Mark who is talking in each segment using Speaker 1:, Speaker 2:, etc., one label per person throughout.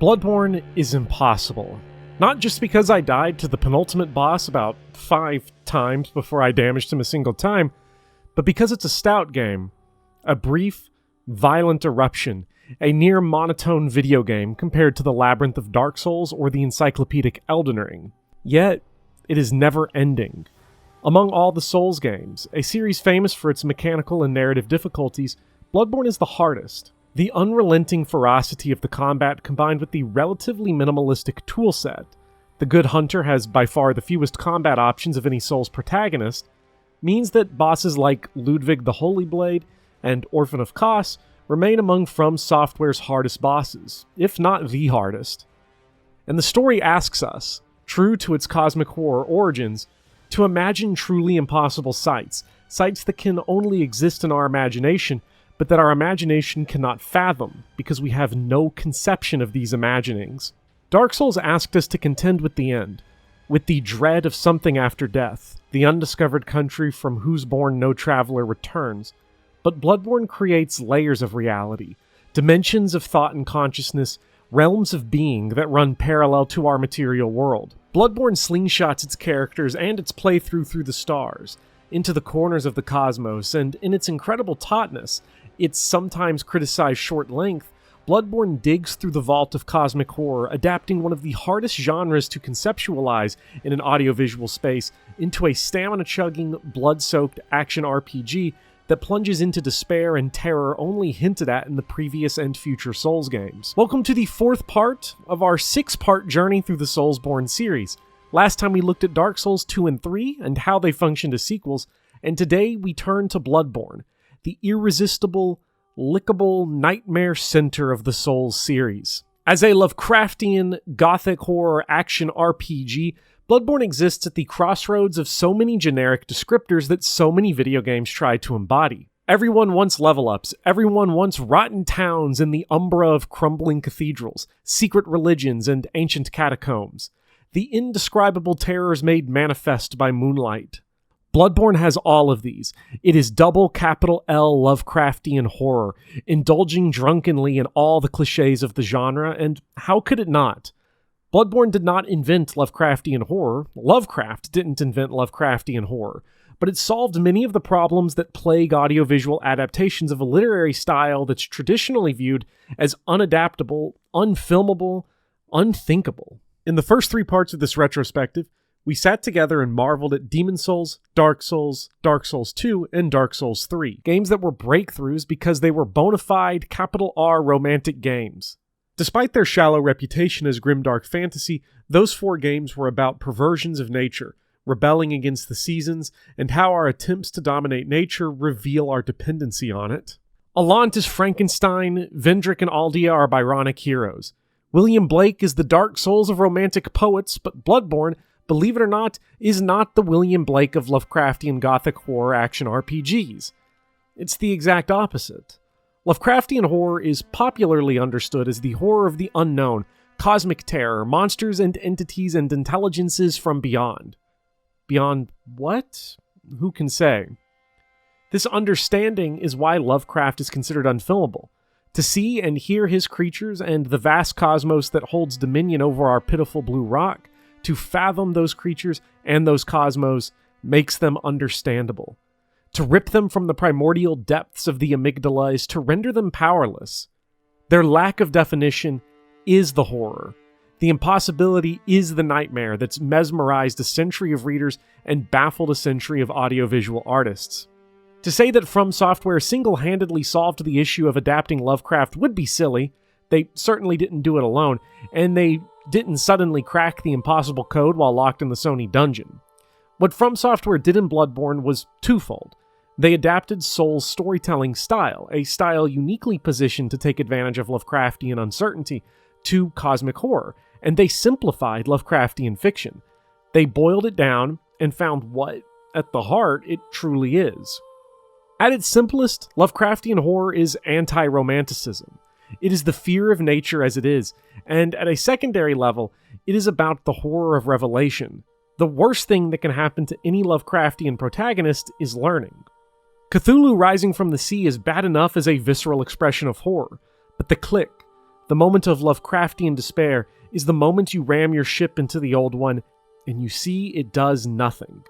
Speaker 1: Bloodborne is impossible. Not just because I died to the penultimate boss about 5 times before I damaged him a single time, but because it's a stout game. A brief, violent eruption, a near monotone video game compared to the labyrinth of Dark Souls or the encyclopedic Elden Ring. Yet, it is never ending. Among all the Souls games, a series famous for its mechanical and narrative difficulties, Bloodborne is the hardest. The unrelenting ferocity of the combat combined with the relatively minimalistic toolset, the good hunter has by far the fewest combat options of any Souls protagonist, means that bosses like Ludwig the Holy Blade and Orphan of Kos remain among From Software's hardest bosses, if not the hardest. And the story asks us, true to its cosmic horror origins, to imagine truly impossible sights that can only exist in our imagination, but that our imagination cannot fathom, because we have no conception of these imaginings. Dark Souls asked us to contend with the end, with the dread of something after death, the undiscovered country from whose bourne no traveler returns. But Bloodborne creates layers of reality, dimensions of thought and consciousness, realms of being that run parallel to our material world. Bloodborne slingshots its characters and its playthrough through the stars, into the corners of the cosmos, and in its incredible tautness, its sometimes criticized short length, Bloodborne digs through the vault of cosmic horror, adapting one of the hardest genres to conceptualize in an audiovisual space into a stamina-chugging, blood-soaked action RPG that plunges into despair and terror only hinted at in the previous and future Souls games. Welcome to the 4th part of our 6-part journey through the Soulsborne series. Last time we looked at Dark Souls 2 and 3 and how they functioned as sequels, and today we turn to Bloodborne, the irresistible, lickable nightmare center of the Souls series. As a Lovecraftian, gothic horror action RPG, Bloodborne exists at the crossroads of so many generic descriptors that so many video games try to embody. Everyone wants level-ups, everyone wants rotten towns in the umbra of crumbling cathedrals, secret religions, and ancient catacombs. The indescribable terrors made manifest by moonlight. Bloodborne has all of these. It is double capital L Lovecraftian horror, indulging drunkenly in all the cliches of the genre, and how could it not? Bloodborne did not invent Lovecraftian horror. Lovecraft didn't invent Lovecraftian horror, but it solved many of the problems that plague audiovisual adaptations of a literary style that's traditionally viewed as unadaptable, unfilmable, unthinkable. In the first 3 parts of this retrospective, we sat together and marveled at Demon Souls, Dark Souls, Dark Souls 2, and Dark Souls 3. Games that were breakthroughs because they were bona fide, capital R romantic games. Despite their shallow reputation as grimdark fantasy, those 4 games were about perversions of nature, rebelling against the seasons, and how our attempts to dominate nature reveal our dependency on it. Alant is Frankenstein, Vendrick and Aldia are Byronic heroes. William Blake is the Dark Souls of romantic poets, but Bloodborne, believe it or not, is not the William Blake of Lovecraftian gothic horror action RPGs. It's the exact opposite. Lovecraftian horror is popularly understood as the horror of the unknown, cosmic terror, monsters and entities and intelligences from beyond. Beyond what? Who can say? This understanding is why Lovecraft is considered unfilmable. To see and hear his creatures and the vast cosmos that holds dominion over our pitiful blue rock, to fathom those creatures and those cosmos makes them understandable. To rip them from the primordial depths of the amygdala is to render them powerless. Their lack of definition is the horror. The impossibility is the nightmare that's mesmerized a century of readers and baffled a century of audiovisual artists. To say that From Software single-handedly solved the issue of adapting Lovecraft would be silly. They certainly didn't do it alone, and they didn't suddenly crack the impossible code while locked in the Sony dungeon. What From Software did in Bloodborne was twofold. They adapted Souls' storytelling style, a style uniquely positioned to take advantage of Lovecraftian uncertainty, to cosmic horror, and they simplified Lovecraftian fiction. They boiled it down and found what, at the heart, it truly is. At its simplest, Lovecraftian horror is anti-romanticism. It is the fear of nature as it is, and at a secondary level, it is about the horror of revelation. The worst thing that can happen to any Lovecraftian protagonist is learning. Cthulhu Rising from the Sea is bad enough as a visceral expression of horror, but the click, The moment of Lovecraftian despair is the moment you ram your ship into the old one and you see it does nothing.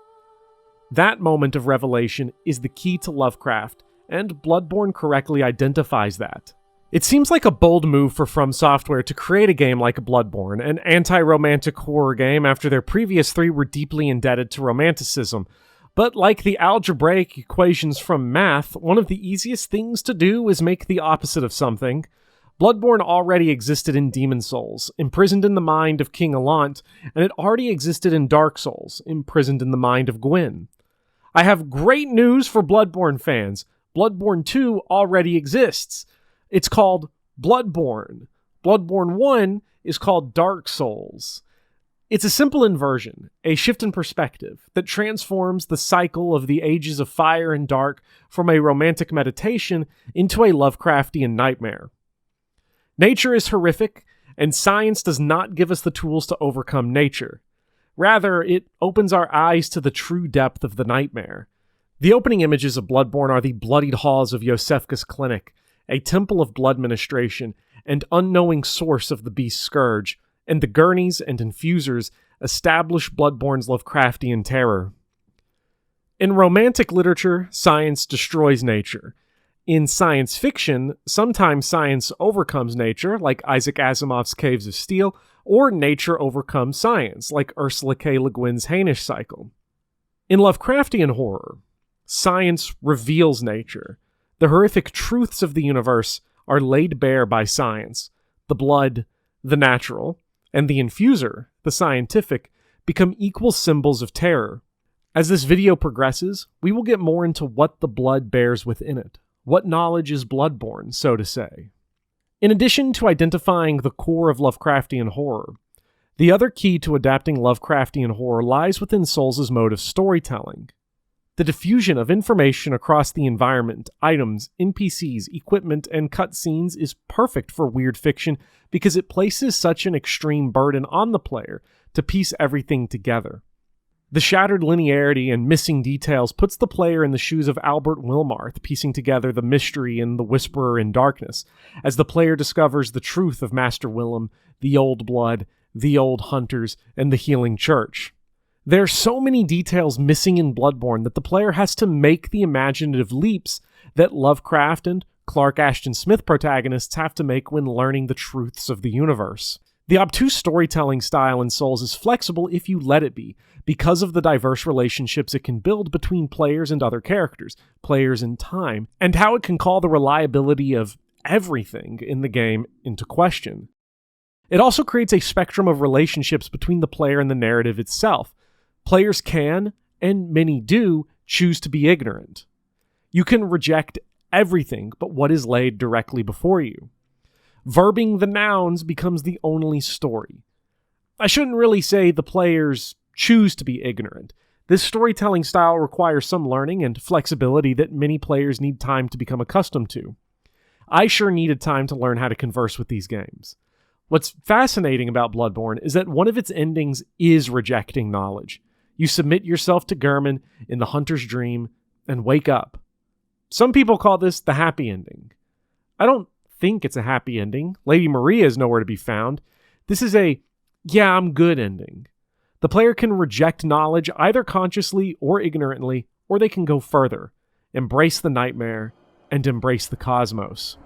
Speaker 1: That moment of revelation is the key to Lovecraft, and Bloodborne correctly identifies that. It seems like a bold move for From Software to create a game like Bloodborne, an anti-romantic horror game after their previous 3 were deeply indebted to romanticism. But like the algebraic equations from math, one of the easiest things to do is make the opposite of something. Bloodborne already existed in Demon Souls, imprisoned in the mind of King Allant, and it already existed in Dark Souls, imprisoned in the mind of Gwyn. I have great news for Bloodborne fans. Bloodborne 2 already exists. It's called Bloodborne. Bloodborne 1 is called Dark Souls. It's a simple inversion, a shift in perspective, that transforms the cycle of the ages of fire and dark from a romantic meditation into a Lovecraftian nightmare. Nature is horrific, and science does not give us the tools to overcome nature. Rather, it opens our eyes to the true depth of the nightmare. The opening images of Bloodborne are the bloodied halls of Yosefka's clinic, a temple of blood ministration, and unknowing source of the beast's scourge, and the gurneys and infusers establish Bloodborne's Lovecraftian terror. In romantic literature, science destroys nature. In science fiction, sometimes science overcomes nature, like Isaac Asimov's Caves of Steel, or nature overcomes science, like Ursula K. Le Guin's Hainish Cycle. In Lovecraftian horror, science reveals nature. The horrific truths of the universe are laid bare by science. The blood, the natural, and the infuser, the scientific, become equal symbols of terror. As this video progresses, we will get more into what the blood bears within it. What knowledge is Bloodborne, so to say? In addition to identifying the core of Lovecraftian horror, the other key to adapting Lovecraftian horror lies within Souls' mode of storytelling. The diffusion of information across the environment, items, NPCs, equipment, and cutscenes is perfect for weird fiction because it places such an extreme burden on the player to piece everything together. The shattered linearity and missing details puts the player in the shoes of Albert Wilmarth, piecing together the mystery in The Whisperer in Darkness, as the player discovers the truth of Master Willem, the Old Blood, the Old Hunters, and the Healing Church. There are so many details missing in Bloodborne that the player has to make the imaginative leaps that Lovecraft and Clark Ashton Smith protagonists have to make when learning the truths of the universe. The obtuse storytelling style in Souls is flexible if you let it be, because of the diverse relationships it can build between players and other characters, players and time, and how it can call the reliability of everything in the game into question. It also creates a spectrum of relationships between the player and the narrative itself. Players can, and many do, choose to be ignorant. You can reject everything but what is laid directly before you. Verbing the nouns becomes the only story. I shouldn't really say the players choose to be ignorant. This storytelling style requires some learning and flexibility that many players need time to become accustomed to. I sure needed time to learn how to converse with these games. What's fascinating about Bloodborne is that one of its endings is rejecting knowledge. You submit yourself to Gehrman in the Hunter's Dream and wake up. Some people call this the happy ending. I don't think it's a happy ending. Lady Maria is nowhere to be found. This is a, yeah, I'm good ending. The player can reject knowledge either consciously or ignorantly, or they can go further, embrace the nightmare, and embrace the cosmos.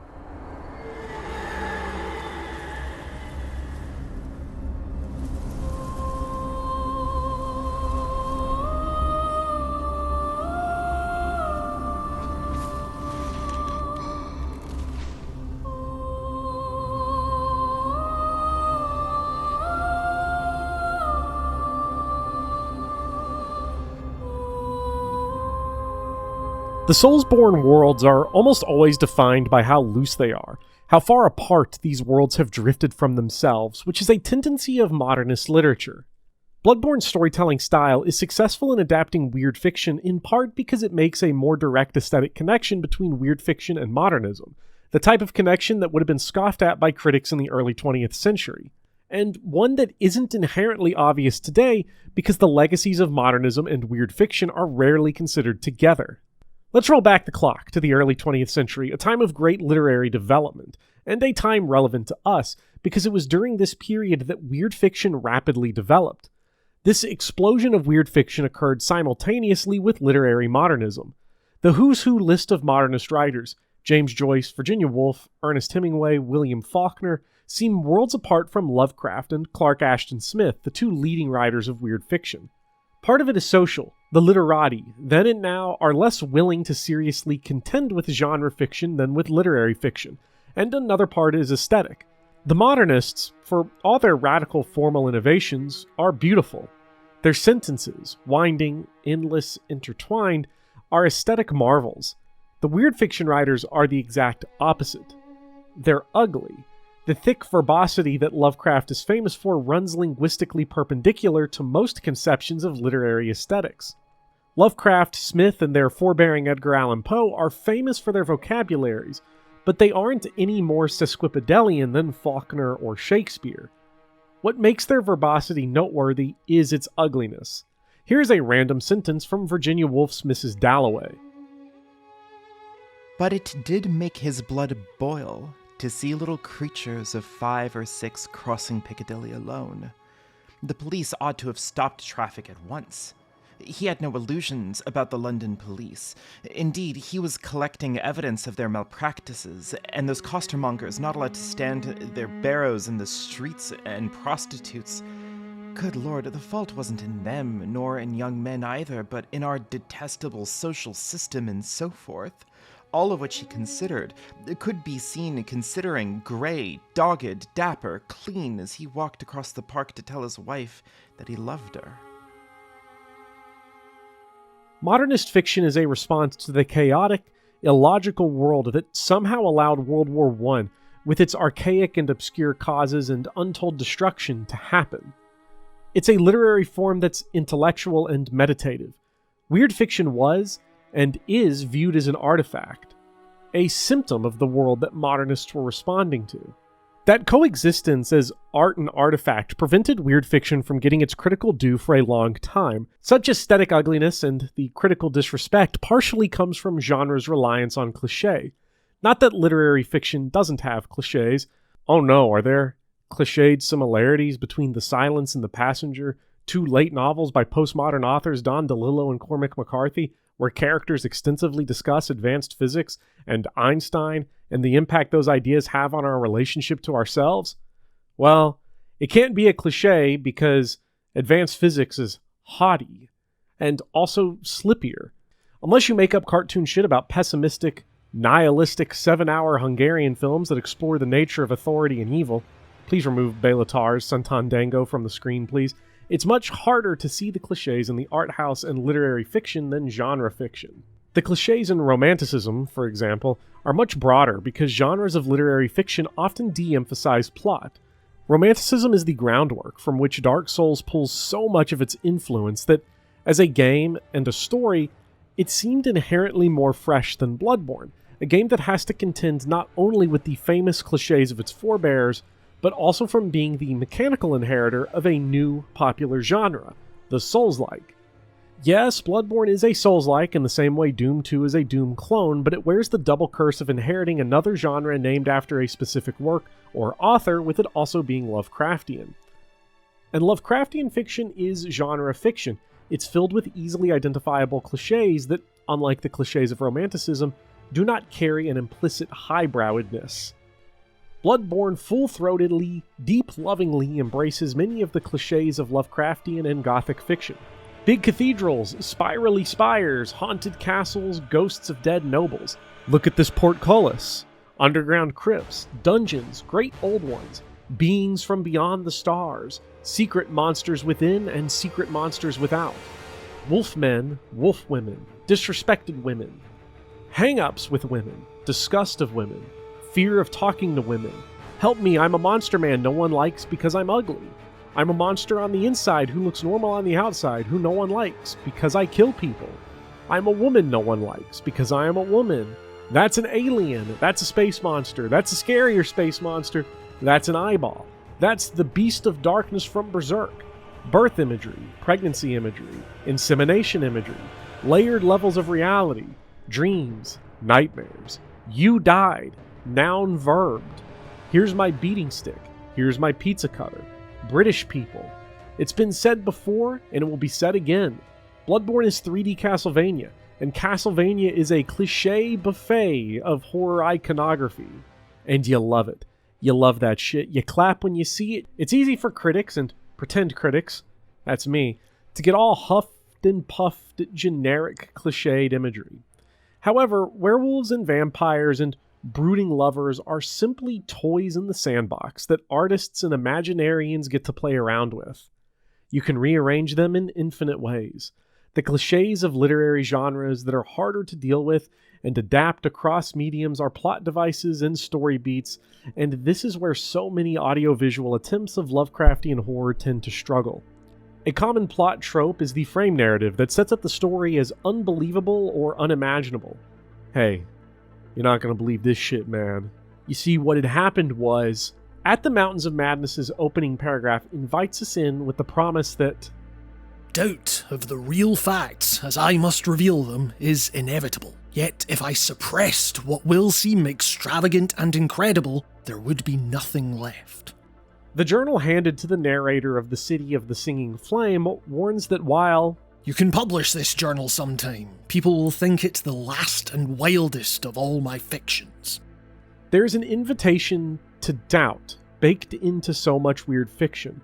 Speaker 1: The Soulsborne worlds are almost always defined by how loose they are, how far apart these worlds have drifted from themselves, which is a tendency of modernist literature. Bloodborne's storytelling style is successful in adapting weird fiction in part because it makes a more direct aesthetic connection between weird fiction and modernism, the type of connection that would have been scoffed at by critics in the early 20th century, and one that isn't inherently obvious today because the legacies of modernism and weird fiction are rarely considered together. Let's roll back the clock to the early 20th century, a time of great literary development, and a time relevant to us because it was during this period that weird fiction rapidly developed. This explosion of weird fiction occurred simultaneously with literary modernism. The who's who list of modernist writers, James Joyce, Virginia Woolf, Ernest Hemingway, William Faulkner, seem worlds apart from Lovecraft and Clark Ashton Smith, the two leading writers of weird fiction. Part of it is social. The literati, then and now, are less willing to seriously contend with genre fiction than with literary fiction, and another part is aesthetic. The modernists, for all their radical formal innovations, are beautiful. Their sentences, winding, endless, intertwined, are aesthetic marvels. The weird fiction writers are the exact opposite. They're ugly. The thick verbosity that Lovecraft is famous for runs linguistically perpendicular to most conceptions of literary aesthetics. Lovecraft, Smith, and their forbearing Edgar Allan Poe are famous for their vocabularies, but they aren't any more sesquipedalian than Faulkner or Shakespeare. What makes their verbosity noteworthy is its ugliness. Here's a random sentence from Virginia Woolf's Mrs. Dalloway.
Speaker 2: But it did make his blood boil to see little creatures of 5 or 6 crossing Piccadilly alone. The police ought to have stopped traffic at once. He had no illusions about the London police. Indeed, he was collecting evidence of their malpractices, and those costermongers not allowed to stand their barrows in the streets, and prostitutes. Good Lord, the fault wasn't in them, nor in young men either, but in our detestable social system and so forth. All of which he considered, could be seen considering grey, dogged, dapper, clean as he walked across the park to tell his wife that he loved her.
Speaker 1: Modernist fiction is a response to the chaotic, illogical world that somehow allowed World War I, with its archaic and obscure causes and untold destruction, to happen. It's a literary form that's intellectual and meditative. Weird fiction was, and is, viewed as an artifact, a symptom of the world that modernists were responding to. That coexistence as art and artifact prevented weird fiction from getting its critical due for a long time. Such aesthetic ugliness and the critical disrespect partially comes from genre's reliance on cliché. Not that literary fiction doesn't have clichés. Oh no, are there cliched similarities between The Silence and The Passenger, two late novels by postmodern authors Don DeLillo and Cormac McCarthy, where characters extensively discuss advanced physics and Einstein and the impact those ideas have on our relationship to ourselves? Well, it can't be a cliche because advanced physics is haughty and also slippier. Unless you make up cartoon shit about pessimistic, nihilistic 7-hour Hungarian films that explore the nature of authority and evil. Please remove Belatar's Santandango from the screen, please. It's much harder to see the cliches in the art house and literary fiction than genre fiction. The cliches in Romanticism, for example, are much broader because genres of literary fiction often de-emphasize plot. Romanticism is the groundwork from which Dark Souls pulls so much of its influence that, as a game and a story, it seemed inherently more fresh than Bloodborne, a game that has to contend not only with the famous cliches of its forebears, but also from being the mechanical inheritor of a new popular genre, the Souls-like. Yes, Bloodborne is a Souls-like in the same way Doom 2 is a Doom clone, but it wears the double curse of inheriting another genre named after a specific work or author, with it also being Lovecraftian. And Lovecraftian fiction is genre fiction. It's filled with easily identifiable cliches that, unlike the cliches of Romanticism, do not carry an implicit highbrowedness. Bloodborne full-throatedly, deep-lovingly embraces many of the cliches of Lovecraftian and Gothic fiction. Big cathedrals, spirally spires, haunted castles, ghosts of dead nobles. Look at this portcullis. Underground crypts, dungeons, great old ones, beings from beyond the stars, secret monsters within and secret monsters without. Wolfmen, wolfwomen, disrespected women, hang-ups with women, disgust of women, fear of talking to women. Help me, I'm a monster man no one likes because I'm ugly. I'm a monster on the inside who looks normal on the outside who no one likes because I kill people. I'm a woman no one likes because I am a woman. That's an alien. That's a space monster. That's a scarier space monster. That's an eyeball. That's the beast of darkness from Berserk. Birth imagery, pregnancy imagery, insemination imagery, layered levels of reality. Dreams, nightmares. You died. Noun verbed. Here's my beating stick. Here's my pizza cutter. British people. It's been said before, and it will be said again. Bloodborne is 3D Castlevania, and Castlevania is a cliché buffet of horror iconography. And you love it. You love that shit. You clap when you see it. It's easy for critics and pretend critics, that's me, to get all huffed and puffed at generic cliched imagery. However, werewolves and vampires and brooding lovers are simply toys in the sandbox that artists and Imaginarians get to play around with. You can rearrange them in infinite ways. The cliches of literary genres that are harder to deal with and adapt across mediums are plot devices and story beats, and this is where so many audiovisual attempts of Lovecraftian horror tend to struggle. A common plot trope is the frame narrative that sets up the story as unbelievable or unimaginable. Hey, you're not gonna believe this shit, man. You see, what had happened was, At the Mountains of Madness's opening paragraph invites us in with the promise that
Speaker 3: doubt of the real facts, as I must reveal them, is inevitable. Yet if I suppressed what will seem extravagant and incredible, there would be nothing left.
Speaker 1: The journal handed to the narrator of the City of the Singing Flame warns that while
Speaker 3: you can publish this journal sometime, people will think it the last and wildest of all my fictions.
Speaker 1: There's an invitation to doubt baked into so much weird fiction.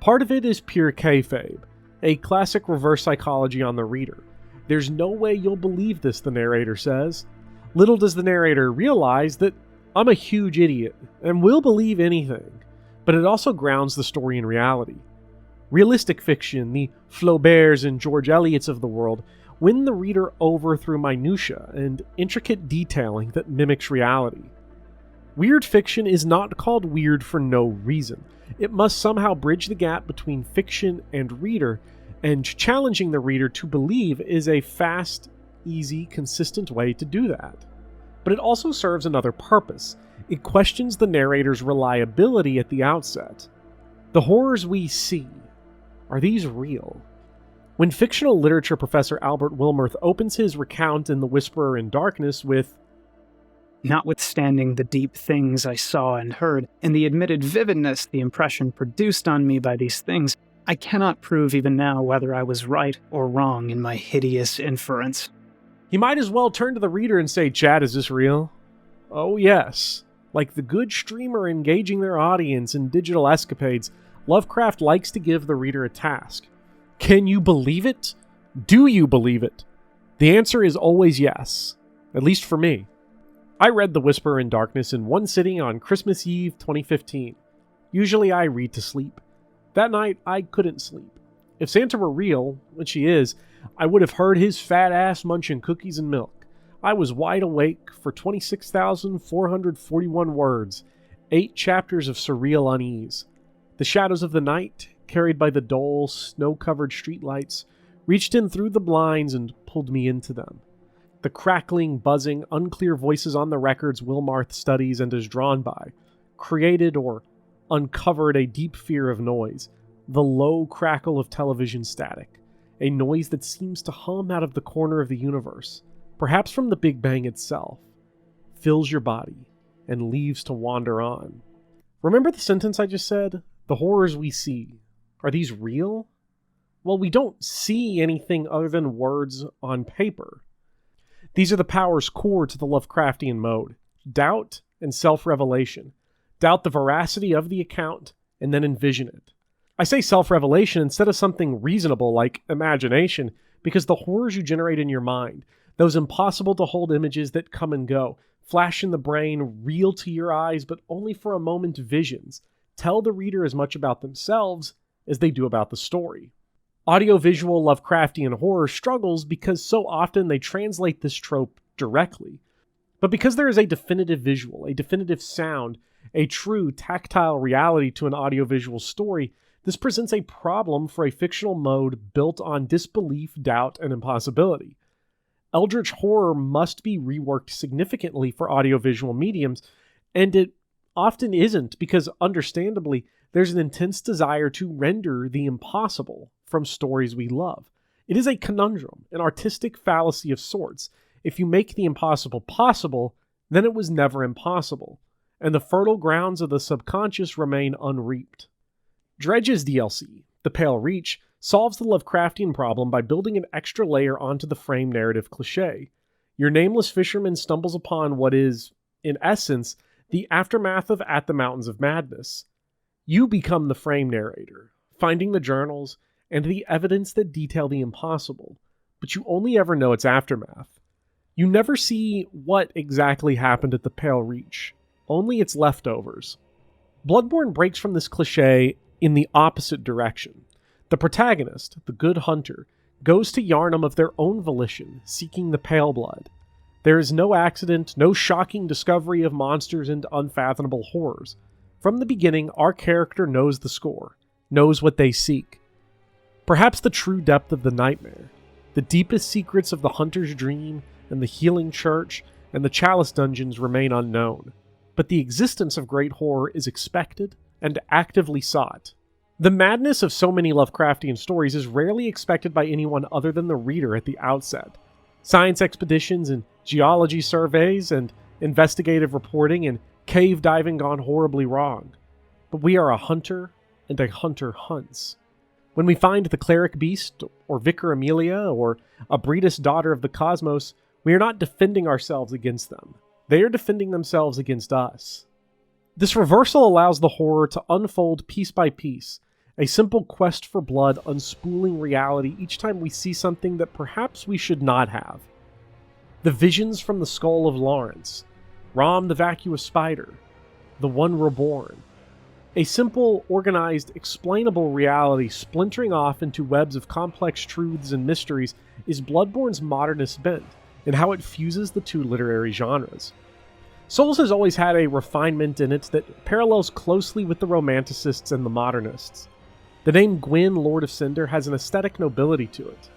Speaker 1: Part of it is pure kayfabe, a classic reverse psychology on the reader. There's no way you'll believe this, the narrator says. Little does the narrator realize that I'm a huge idiot and will believe anything, but it also grounds the story in reality. Realistic fiction, the Flauberts and George Eliots of the world, win the reader over through minutiae and intricate detailing that mimics reality. Weird fiction is not called weird for no reason. It must somehow bridge the gap between fiction and reader, and challenging the reader to believe is a fast, easy, consistent way to do that. But it also serves another purpose. It questions the narrator's reliability at the outset. The horrors we see, are these real? When fictional literature professor Albert Wilmarth opens his recount in The Whisperer in Darkness with,
Speaker 4: notwithstanding the deep things I saw and heard, and the admitted vividness the impression produced on me by these things, I cannot prove even now whether I was right or wrong in my hideous inference.
Speaker 1: He might as well turn to the reader and say, Chad, is this real? Oh yes. Like the good streamer engaging their audience in digital escapades, Lovecraft likes to give the reader a task. Can you believe it? Do you believe it? The answer is always yes. At least for me. I read The Whisperer in Darkness in one sitting on Christmas Eve 2015. Usually I read to sleep. That night, I couldn't sleep. If Santa were real, which he is, I would have heard his fat ass munching cookies and milk. I was wide awake for 26,441 words, 8 chapters of surreal unease. The shadows of the night, carried by the dull, snow-covered streetlights, reached in through the blinds and pulled me into them. The crackling, buzzing, unclear voices on the records Wilmarth studies and is drawn by, created or uncovered a deep fear of noise, the low crackle of television static, a noise that seems to hum out of the corner of the universe, perhaps from the Big Bang itself, fills your body, and leaves to wander on. Remember the sentence I just said? The horrors we see, are these real? Well, we don't see anything other than words on paper. These are the powers core to the Lovecraftian mode: doubt and self-revelation. Doubt the veracity of the account, and then envision it. I say self-revelation instead of something reasonable like imagination, because the horrors you generate in your mind, those impossible-to-hold images that come and go, flash in the brain, real to your eyes, but only for a moment visions, tell the reader as much about themselves as they do about the story. Audiovisual Lovecraftian horror struggles because so often they translate this trope directly. But because there is a definitive visual, a definitive sound, a true tactile reality to an audiovisual story, this presents a problem for a fictional mode built on disbelief, doubt, and impossibility. Eldritch horror must be reworked significantly for audiovisual mediums, and it often isn't because, understandably, there's an intense desire to render the impossible from stories we love. It is a conundrum, an artistic fallacy of sorts. if you make the impossible possible, then it was never impossible, and the fertile grounds of the subconscious remain unreaped. Dredge's DLC, The Pale Reach, solves the Lovecraftian problem by building an extra layer onto the frame narrative cliché. Your nameless fisherman stumbles upon what is, in essence, the aftermath of At the Mountains of Madness. You become the frame narrator, finding the journals and the evidence that detail the impossible, but you only ever know its aftermath. You never see what exactly happened at the Pale Reach, only its leftovers. Bloodborne breaks from this cliché in the opposite direction. The protagonist, the good hunter, goes to Yharnam of their own volition, seeking the pale blood. There is no accident, no shocking discovery of monsters and unfathomable horrors. From the beginning, our character knows the score, knows what they seek. Perhaps the true depth of the nightmare, the deepest secrets of the hunter's dream and the healing church and the Chalice Dungeons remain unknown, but the existence of great horror is expected and actively sought. The madness of so many Lovecraftian stories is rarely expected by anyone other than the reader at the outset. Science expeditions and geology surveys and investigative reporting and cave diving gone horribly wrong. But we are a hunter, and a hunter hunts. When we find the cleric beast, or Vicar Amelia, or a Breedis daughter of the cosmos, we are not defending ourselves against them. They are defending themselves against us. This reversal allows the horror to unfold piece by piece, a simple quest for blood unspooling reality each time we see something that perhaps we should not have. The visions from the skull of Lawrence, Rom the vacuous spider, the one reborn. A simple, organized, explainable reality splintering off into webs of complex truths and mysteries is Bloodborne's modernist bent, and how it fuses the two literary genres. Souls has always had a refinement in it that parallels closely with the Romanticists and the Modernists. The name Gwyn, Lord of Cinder, has an aesthetic nobility to it.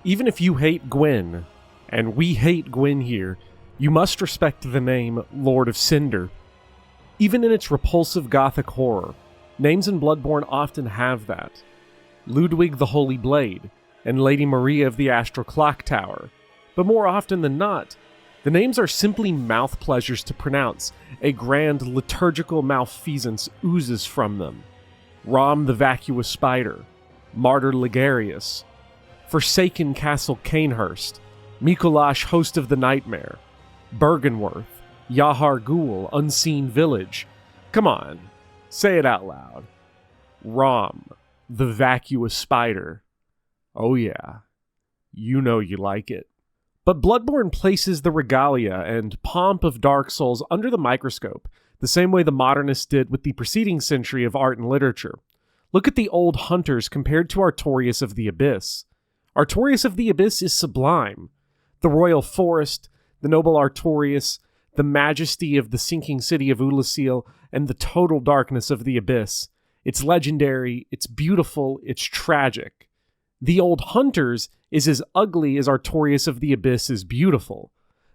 Speaker 1: Even if you hate Gwyn, and we hate Gwyn here, you must respect the name Lord of Cinder. Even in its repulsive gothic horror, names in Bloodborne often have that. Ludwig the Holy Blade, and Lady Maria of the Astral Clock Tower. But more often than not, the names are simply mouth pleasures to pronounce. A grand liturgical malfeasance oozes from them. Rom the Vacuous Spider, Martyr Ligarius, Forsaken Castle Canehurst, Mikolash Host of the Nightmare, Bergenworth, Yahar Ghul, Unseen Village. Come on, say it out loud. Rom the Vacuous Spider. Oh yeah, you know you like it. But Bloodborne places the regalia and pomp of Dark Souls under the microscope, the same way the modernists did with the preceding century of art and literature. Look at the old hunters compared to Artorias of the Abyss. Artorias of the Abyss is sublime. The royal forest, the noble Artorias, the majesty of the sinking city of Ulasil, and the total darkness of the Abyss. It's legendary, it's beautiful, it's tragic. The old hunters is as ugly as Artorias of the Abyss is beautiful.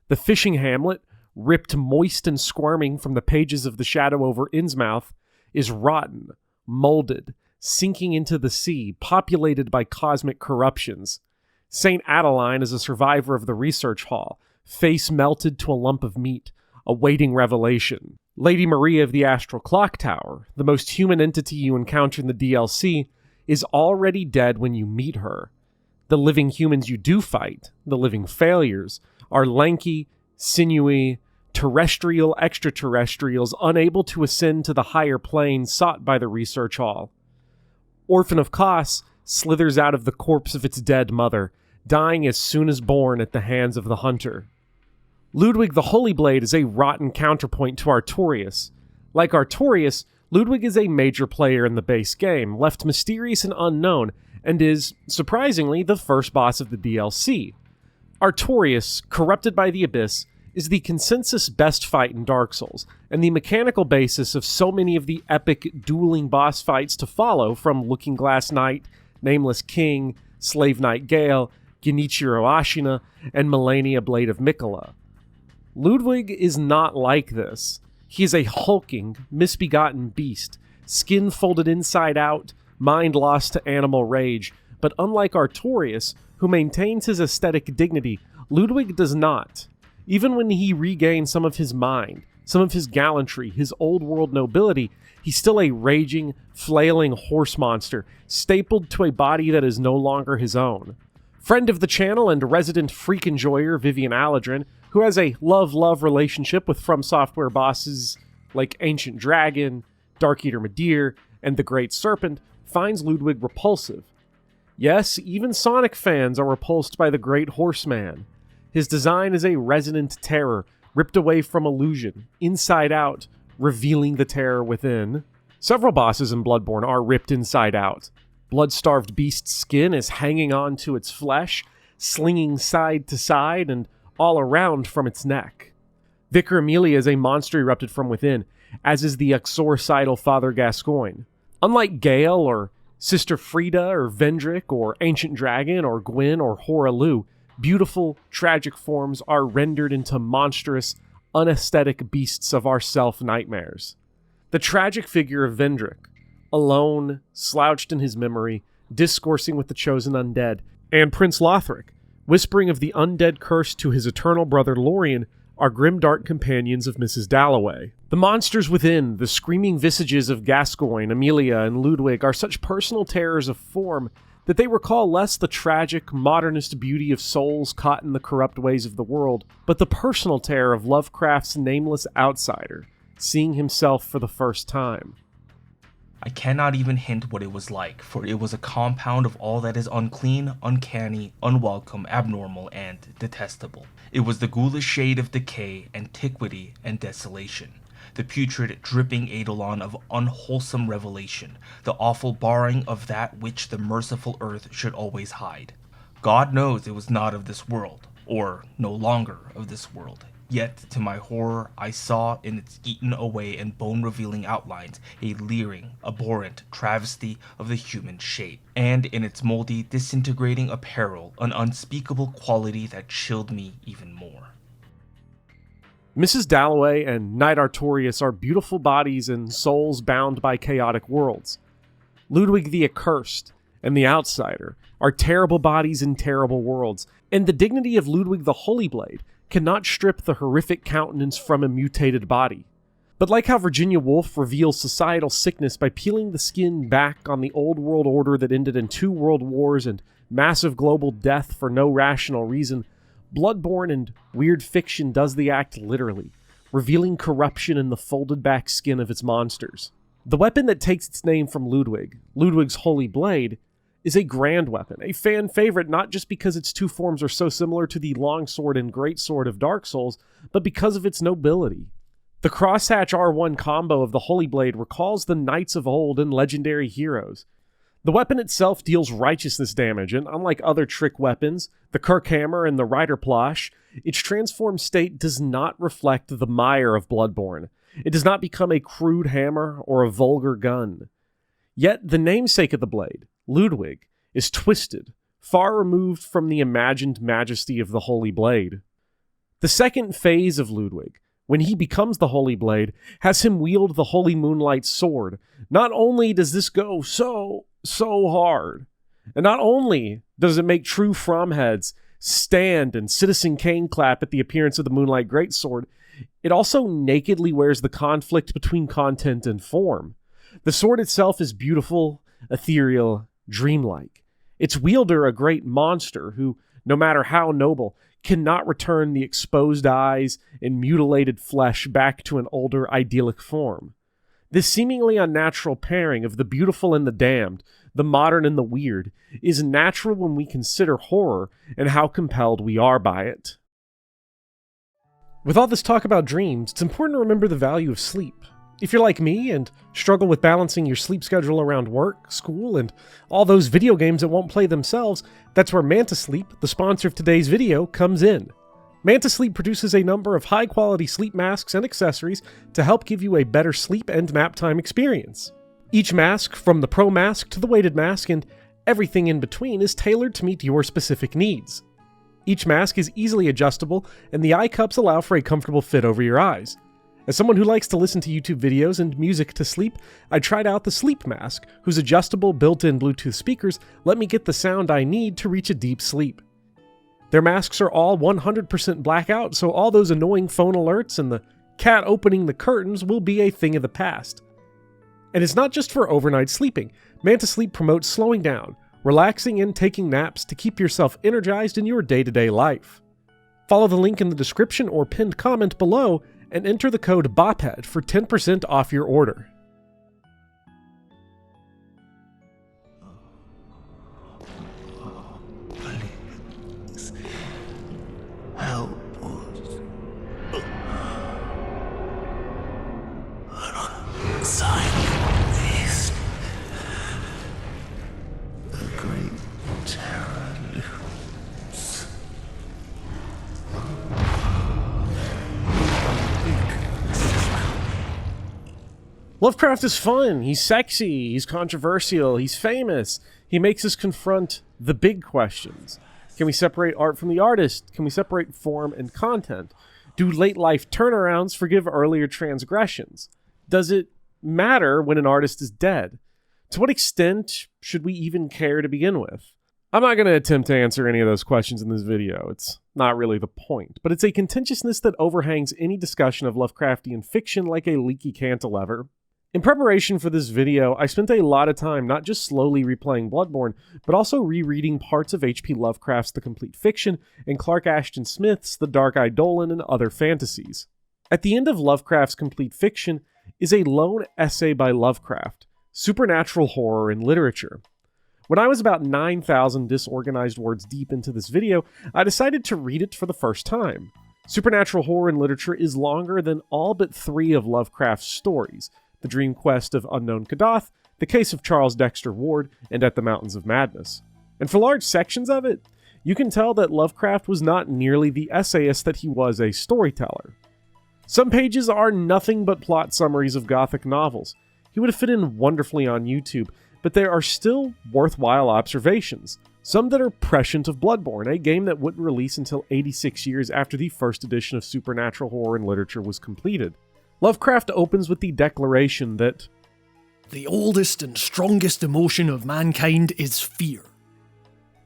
Speaker 1: The fishing hamlet, ripped moist and squirming from the pages of the Shadow over Innsmouth, is rotten, molded, sinking into the sea, populated by cosmic corruptions. St. Adeline is a survivor of the research hall, face melted to a lump of meat, awaiting revelation. Lady Maria of the Astral Clock Tower, the most human entity you encounter in the DLC, is already dead when you meet her. The living humans you do fight, the living failures, are lanky, sinewy, terrestrial extraterrestrials unable to ascend to the higher plane sought by the research hall. Orphan of Kos slithers out of the corpse of its dead mother, dying as soon as born at the hands of the hunter. Ludwig the Holy Blade is a rotten counterpoint to Artorias. Like Artorias, Ludwig is a major player in the base game, left mysterious and unknown, and is, surprisingly, the first boss of the DLC. Artorias, corrupted by the Abyss, is the consensus best fight in Dark Souls, and the mechanical basis of so many of the epic dueling boss fights to follow from Looking Glass Knight, Nameless King, Slave Knight Gale, Genichiro Ashina, and Melania Blade of Mikola. Ludwig is not like this. He is a hulking, misbegotten beast, skin folded inside out, mind lost to animal rage, but unlike Artorias, who maintains his aesthetic dignity, Ludwig does not. Even when he regains some of his mind, some of his gallantry, his old world nobility, he's still a raging, flailing horse monster, stapled to a body that is no longer his own. Friend of the channel and resident freak enjoyer Vivian Aladrin, who has a love-love relationship with From Software bosses like Ancient Dragon, Dark Eater Midir, and the Great Serpent, finds Ludwig repulsive. Yes, even Sonic fans are repulsed by the Great Horseman. His design is a resonant terror, ripped away from illusion, inside out, revealing the terror within. Several bosses in Bloodborne are ripped inside out. Blood-starved beast's skin is hanging on to its flesh, slinging side to side and all around from its neck. Vicar Amelia is a monster erupted from within, as is the uxoricidal Father Gascoigne. Unlike Gale or Sister Frida or Vendrick or Ancient Dragon or Gwyn or Horalu, beautiful, tragic forms are rendered into monstrous, unaesthetic beasts of our self-nightmares. The tragic figure of Vendrick, alone, slouched in his memory, discoursing with the chosen undead, and Prince Lothric, whispering of the undead curse to his eternal brother Lorien, are grimdark companions of Mrs. Dalloway. The monsters within, the screaming visages of Gascoigne, Amelia, and Ludwig are such personal terrors of form that they recall less the tragic, modernist beauty of souls caught in the corrupt ways of the world, but the personal terror of Lovecraft's nameless outsider, seeing himself for the first time.
Speaker 5: I cannot even hint what it was like, for it was a compound of all that is unclean, uncanny, unwelcome, abnormal, and detestable. It was the ghoulish shade of decay, antiquity, and desolation. The putrid, dripping eidolon of unwholesome revelation, the awful barring of that which the merciful earth should always hide. God knows it was not of this world, or no longer of this world. Yet, to my horror, I saw in its eaten away and bone-revealing outlines a leering, abhorrent travesty of the human shape, and in its moldy, disintegrating apparel, an unspeakable quality that chilled me even more.
Speaker 1: Mrs. Dalloway and Knight Artorias are beautiful bodies and souls bound by chaotic worlds. Ludwig the Accursed and the Outsider are terrible bodies in terrible worlds, and the dignity of Ludwig the Holy Blade cannot strip the horrific countenance from a mutated body. But like how Virginia Woolf reveals societal sickness by peeling the skin back on the old world order that ended in 2 world wars and massive global death for no rational reason, Bloodborne and weird fiction does the act literally, revealing corruption in the folded back skin of its monsters. The weapon that takes its name from Ludwig, Ludwig's Holy Blade, is a grand weapon, a fan favorite not just because its 2 forms are so similar to the longsword and greatsword of Dark Souls, but because of its nobility. The crosshatch R1 combo of the Holy Blade recalls the knights of old and legendary heroes. The weapon itself deals righteousness damage, and unlike other trick weapons, the Kirkhammer and the Reiterplosh, its transformed state does not reflect the mire of Bloodborne. It does not become a crude hammer or a vulgar gun. Yet the namesake of the blade, Ludwig, is twisted, far removed from the imagined majesty of the Holy Blade. The second phase of Ludwig, when he becomes the Holy Blade, has him wield the Holy Moonlight Sword. Not only does this go so hard, and not only does it make true Fromheads stand and Citizen Kane clap at the appearance of the Moonlight Greatsword, it also nakedly wears the conflict between content and form. The sword itself is beautiful, ethereal, dreamlike. Its wielder a great monster who, no matter how noble, cannot return the exposed eyes and mutilated flesh back to an older idyllic form. This seemingly unnatural pairing of the beautiful and the damned, the modern and the weird, is natural when we consider horror and how compelled we are by it. With all this talk about dreams, it's important to remember the value of sleep. If you're like me and struggle with balancing your sleep schedule around work, school, and all those video games that won't play themselves, that's where Manta Sleep, the sponsor of today's video, comes in. Manta Sleep produces a number of high-quality sleep masks and accessories to help give you a better sleep and nap time experience. Each mask, from the Pro Mask to the Weighted Mask and everything in between, is tailored to meet your specific needs. Each mask is easily adjustable, and the eye cups allow for a comfortable fit over your eyes. As someone who likes to listen to YouTube videos and music to sleep, I tried out the Sleep Mask, whose adjustable built-in Bluetooth speakers let me get the sound I need to reach a deep sleep. Their masks are all 100% blackout, so all those annoying phone alerts and the cat opening the curtains will be a thing of the past. And it's not just for overnight sleeping. Manta Sleep promotes slowing down, relaxing, and taking naps to keep yourself energized in your day-to-day life. Follow the link in the description or pinned comment below and enter the code BOPHEAD for 10% off your order.
Speaker 6: Please, help us. Silent beast. The great terror looms.
Speaker 1: Lovecraft is fun, he's sexy, he's controversial, he's famous. He makes us confront the big questions. Can we separate art from the artist? Can we separate form and content? Do late life turnarounds forgive earlier transgressions? Does it matter when an artist is dead? To what extent should we even care to begin with? I'm not going to attempt to answer any of those questions in this video. It's not really the point, but it's a contentiousness that overhangs any discussion of Lovecraftian fiction like a leaky cantilever. In preparation for this video, I spent a lot of time not just slowly replaying Bloodborne, but also rereading parts of H.P. Lovecraft's The Complete Fiction and Clark Ashton Smith's The Dark Eidolon and Other Fantasies. At the end of Lovecraft's Complete Fiction is a lone essay by Lovecraft, Supernatural Horror in Literature. When I was about 9,000 disorganized words deep into this video, I decided to read it for the first time. Supernatural Horror in Literature is longer than all but 3 of Lovecraft's stories: The Dream Quest of Unknown Kadath, The Case of Charles Dexter Ward, and At the Mountains of Madness. And for large sections of it, you can tell that Lovecraft was not nearly the essayist that he was a storyteller. Some pages are nothing but plot summaries of Gothic novels. He would have fit in wonderfully on YouTube, but there are still worthwhile observations. Some that are prescient of Bloodborne, a game that wouldn't release until 86 years after the first edition of Supernatural Horror in Literature was completed. Lovecraft opens with the declaration that
Speaker 3: the oldest and strongest emotion of mankind is fear.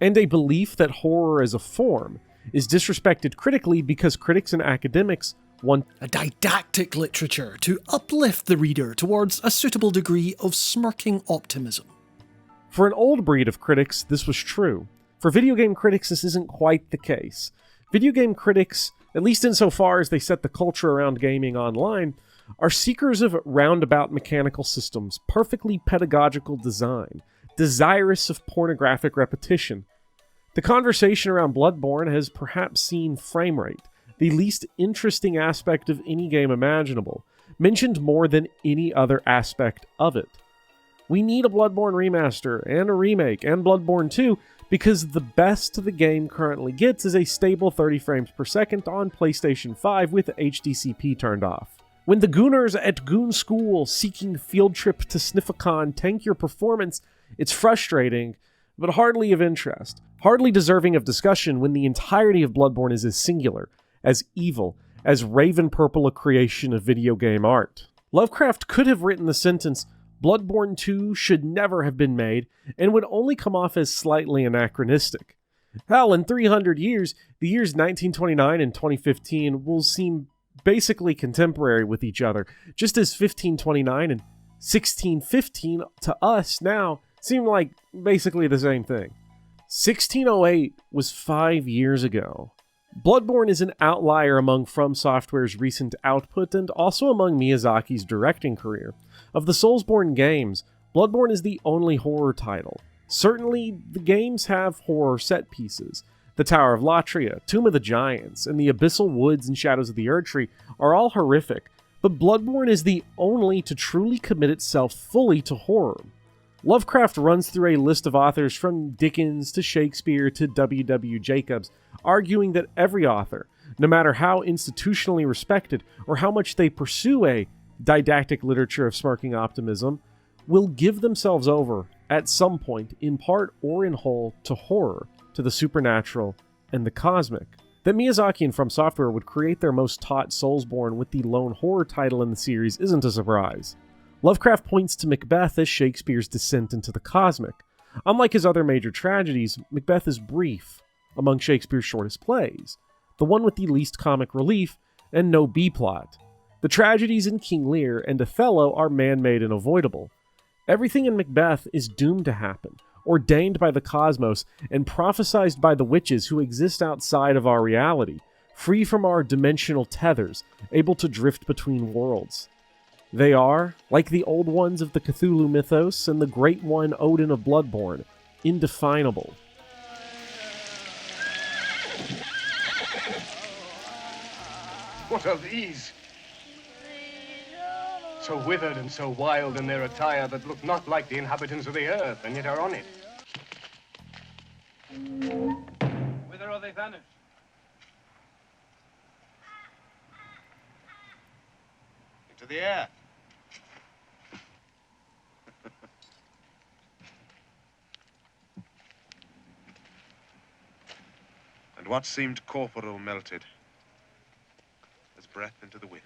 Speaker 1: And a belief that horror as a form is disrespected critically because critics and academics want
Speaker 3: a didactic literature to uplift the reader towards a suitable degree of smirking optimism.
Speaker 1: For an old breed of critics, this was true. For video game critics, this isn't quite the case. Video game critics, at least insofar as they set the culture around gaming online, are seekers of roundabout mechanical systems, perfectly pedagogical design, desirous of pornographic repetition. The conversation around Bloodborne has perhaps seen frame rate, the least interesting aspect of any game imaginable, mentioned more than any other aspect of it. We need a Bloodborne remaster and a remake and Bloodborne 2 because the best the game currently gets is a stable 30 frames per second on PlayStation 5 with HDCP turned off. When the gooners at Goon School seeking field trip to Sniffacon tank your performance, it's frustrating, but hardly of interest. Hardly deserving of discussion when the entirety of Bloodborne is as singular, as evil, as raven purple a creation of video game art. Lovecraft could have written the sentence, Bloodborne 2 should never have been made, and would only come off as slightly anachronistic. Hell, in 300 years, the years 1929 and 2015 will seem basically contemporary with each other, just as 1529 and 1615 to us now seem like basically the same thing. 1608 was 5 years ago. Bloodborne is an outlier among From Software's recent output and also among Miyazaki's directing career. Of the Soulsborne games, Bloodborne is the only horror title. Certainly, the games have horror set pieces. The Tower of Latria, Tomb of the Giants, and the Abyssal Woods and Shadows of the Erdtree are all horrific, but Bloodborne is the only to truly commit itself fully to horror. Lovecraft runs through a list of authors from Dickens to Shakespeare to W.W. Jacobs, arguing that every author, no matter how institutionally respected or how much they pursue a didactic literature of smirking optimism, will give themselves over, at some point, in part or in whole, to horror, to the supernatural, and the cosmic. That Miyazaki and From Software would create their most taught Soulsborne with the lone horror title in the series isn't a surprise. Lovecraft points to Macbeth as Shakespeare's descent into the cosmic. Unlike his other major tragedies, Macbeth is brief, among Shakespeare's shortest plays, the one with the least comic relief and no B-plot. The tragedies in King Lear and Othello are man-made and avoidable. Everything in Macbeth is doomed to happen, ordained by the cosmos and prophesied by the witches who exist outside of our reality, free from our dimensional tethers, able to drift between worlds. They are, like the old ones of the Cthulhu mythos and the great one Odin of Bloodborne, indefinable.
Speaker 7: What are these? So withered and so wild in their attire that look not like the inhabitants of the earth, and yet are on it. Whither are they vanished? Into the air.
Speaker 8: And what seemed corporal melted as breath into the wind.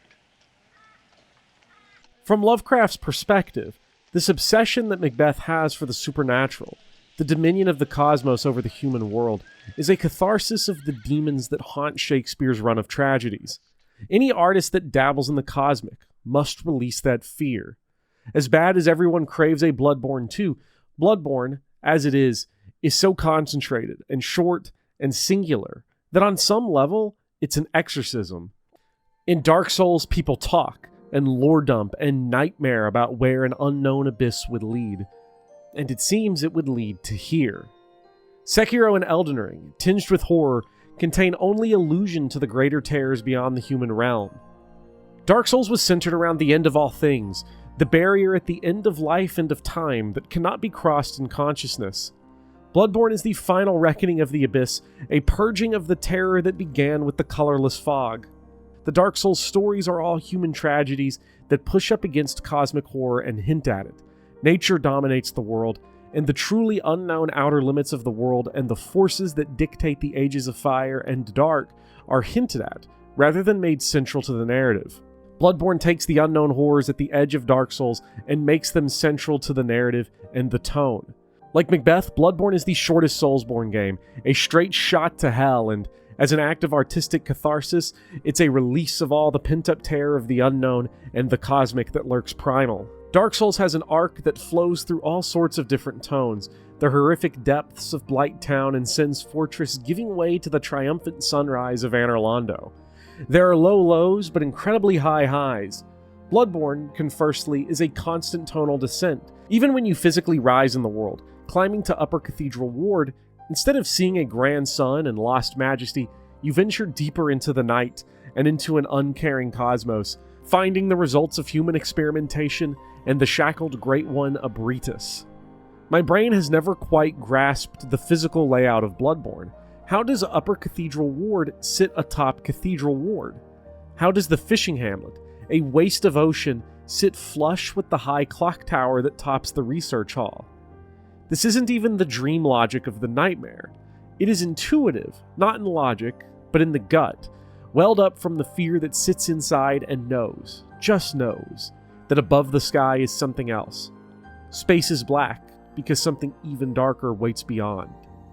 Speaker 1: From Lovecraft's perspective, this obsession that Macbeth has for the supernatural, the dominion of the cosmos over the human world, is a catharsis of the demons that haunt Shakespeare's run of tragedies. Any artist that dabbles in the cosmic must release that fear. As bad as everyone craves a Bloodborne 2, Bloodborne, as it is so concentrated and short and singular that on some level, it's an exorcism. In Dark Souls, people talk and lore dump and nightmare about where an unknown abyss would lead. And it seems it would lead to here. Sekiro and Elden Ring, tinged with horror, contain only allusion to the greater terrors beyond the human realm. Dark Souls was centered around the end of all things, the barrier at the end of life and of time that cannot be crossed in consciousness. Bloodborne is the final reckoning of the abyss, a purging of the terror that began with the colorless fog. The Dark Souls stories are all human tragedies that push up against cosmic horror and hint at it. Nature dominates the world, and the truly unknown outer limits of the world and the forces that dictate the ages of fire and dark are hinted at, rather than made central to the narrative. Bloodborne takes the unknown horrors at the edge of Dark Souls and makes them central to the narrative and the tone. Like Macbeth, Bloodborne is the shortest Soulsborne game, a straight shot to hell, and as an act of artistic catharsis, it's a release of all the pent-up terror of the unknown and the cosmic that lurks primal. Dark Souls has an arc that flows through all sorts of different tones, the horrific depths of Blight Town and Sin's Fortress giving way to the triumphant sunrise of Anor Londo. There are low lows, but incredibly high highs. Bloodborne, conversely, is a constant tonal descent. Even when you physically rise in the world, climbing to Upper Cathedral Ward, instead of seeing a grand sun and lost majesty, you venture deeper into the night and into an uncaring cosmos, finding the results of human experimentation and the shackled Great One Abritus. My brain has never quite grasped the physical layout of Bloodborne. How does Upper Cathedral Ward sit atop Cathedral Ward? How does the fishing hamlet, a waste of ocean, sit flush with the high clock tower that tops the research hall? This isn't even the dream logic of the nightmare. It is intuitive, not in logic, but in the gut, welled up from the fear that sits inside and knows, just knows, that above the sky is something else. Space is black, because something even darker waits beyond.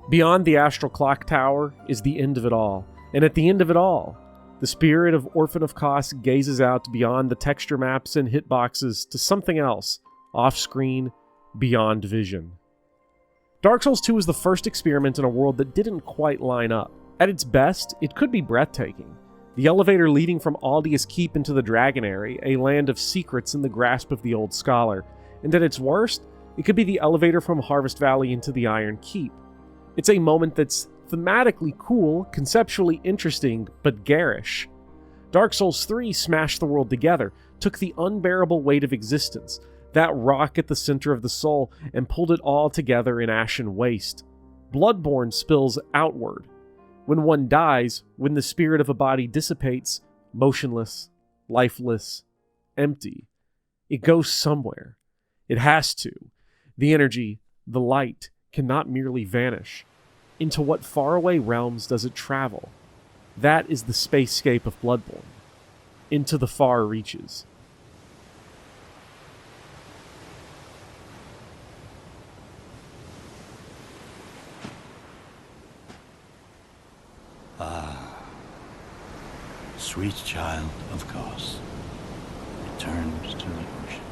Speaker 1: Beyond the astral clock tower is the end of it all, and at the end of it all, the spirit of Orphan of Kos gazes out beyond the texture maps and hitboxes to something else, off-screen, beyond vision. Dark Souls 2 is the first experiment in a world that didn't quite line up. At its best, it could be breathtaking. The elevator leading from Aldius Keep into the Dragonary, a land of secrets in the grasp of the old scholar. And at its worst, it could be the elevator from Harvest Valley into the Iron Keep. It's a moment that's thematically cool, conceptually interesting, but garish. Dark Souls 3 smashed the world together, took the unbearable weight of existence, that rock at the center of the soul, and pulled it all together in ashen waste. Bloodborne spills outward. When one dies, when the spirit of a body dissipates, motionless, lifeless, empty, it goes somewhere. It has to. The energy, the light, cannot merely vanish. Into what faraway realms does it travel? That is the spacescape of Bloodborne. Into the far reaches.
Speaker 6: sweet child of Kos returns to the ocean.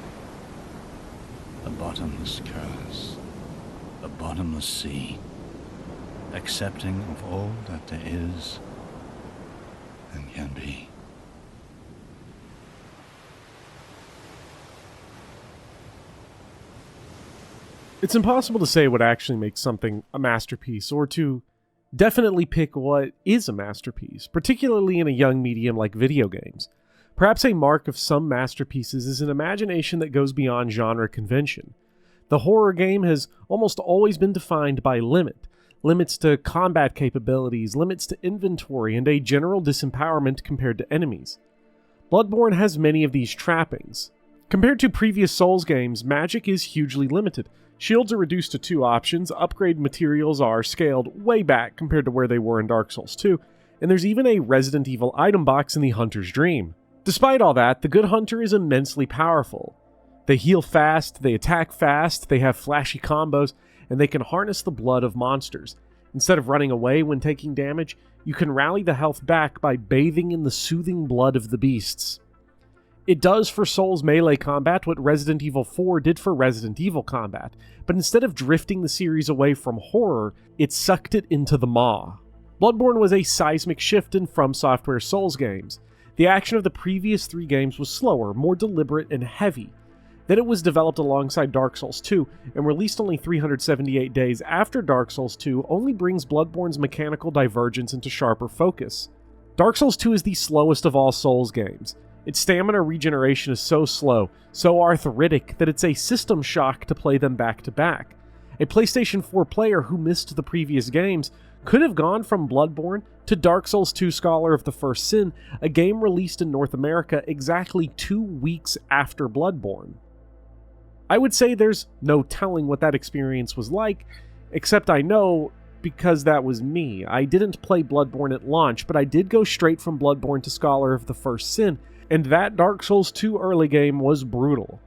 Speaker 6: A bottomless curse, a bottomless sea, accepting of all that there is and can be.
Speaker 1: It's impossible to say what actually makes something a masterpiece, or to definitely pick what is a masterpiece, particularly in a young medium like video games. Perhaps a mark of some masterpieces is an imagination that goes beyond genre convention. The horror game has almost always been defined by limits to combat capabilities, limits to inventory, and a general disempowerment compared to enemies. Bloodborne has many of these trappings. Compared to previous Souls games, magic is hugely limited. Shields are reduced to 2 options, upgrade materials are scaled way back compared to where they were in Dark Souls 2, and there's even a Resident Evil item box in the Hunter's Dream. Despite all that, the Good Hunter is immensely powerful. They heal fast, they attack fast, they have flashy combos, and they can harness the blood of monsters. Instead of running away when taking damage, you can rally the health back by bathing in the soothing blood of the beasts. It does for Souls melee combat what Resident Evil 4 did for Resident Evil combat, but instead of drifting the series away from horror, it sucked it into the maw. Bloodborne was a seismic shift in From Software Souls games. The action of the previous 3 games was slower, more deliberate, and heavy. Then it was developed alongside Dark Souls 2, and released only 378 days after Dark Souls 2 only brings Bloodborne's mechanical divergence into sharper focus. Dark Souls 2 is the slowest of all Souls games. Its stamina regeneration is so slow, so arthritic, that it's a system shock to play them back to back. A PlayStation 4 player who missed the previous games could have gone from Bloodborne to Dark Souls 2 Scholar of the First Sin, a game released in North America exactly 2 weeks after Bloodborne. I would say there's no telling what that experience was like, except I know because that was me. I didn't play Bloodborne at launch, but I did go straight from Bloodborne to Scholar of the First Sin, and that Dark Souls 2 early game was brutal.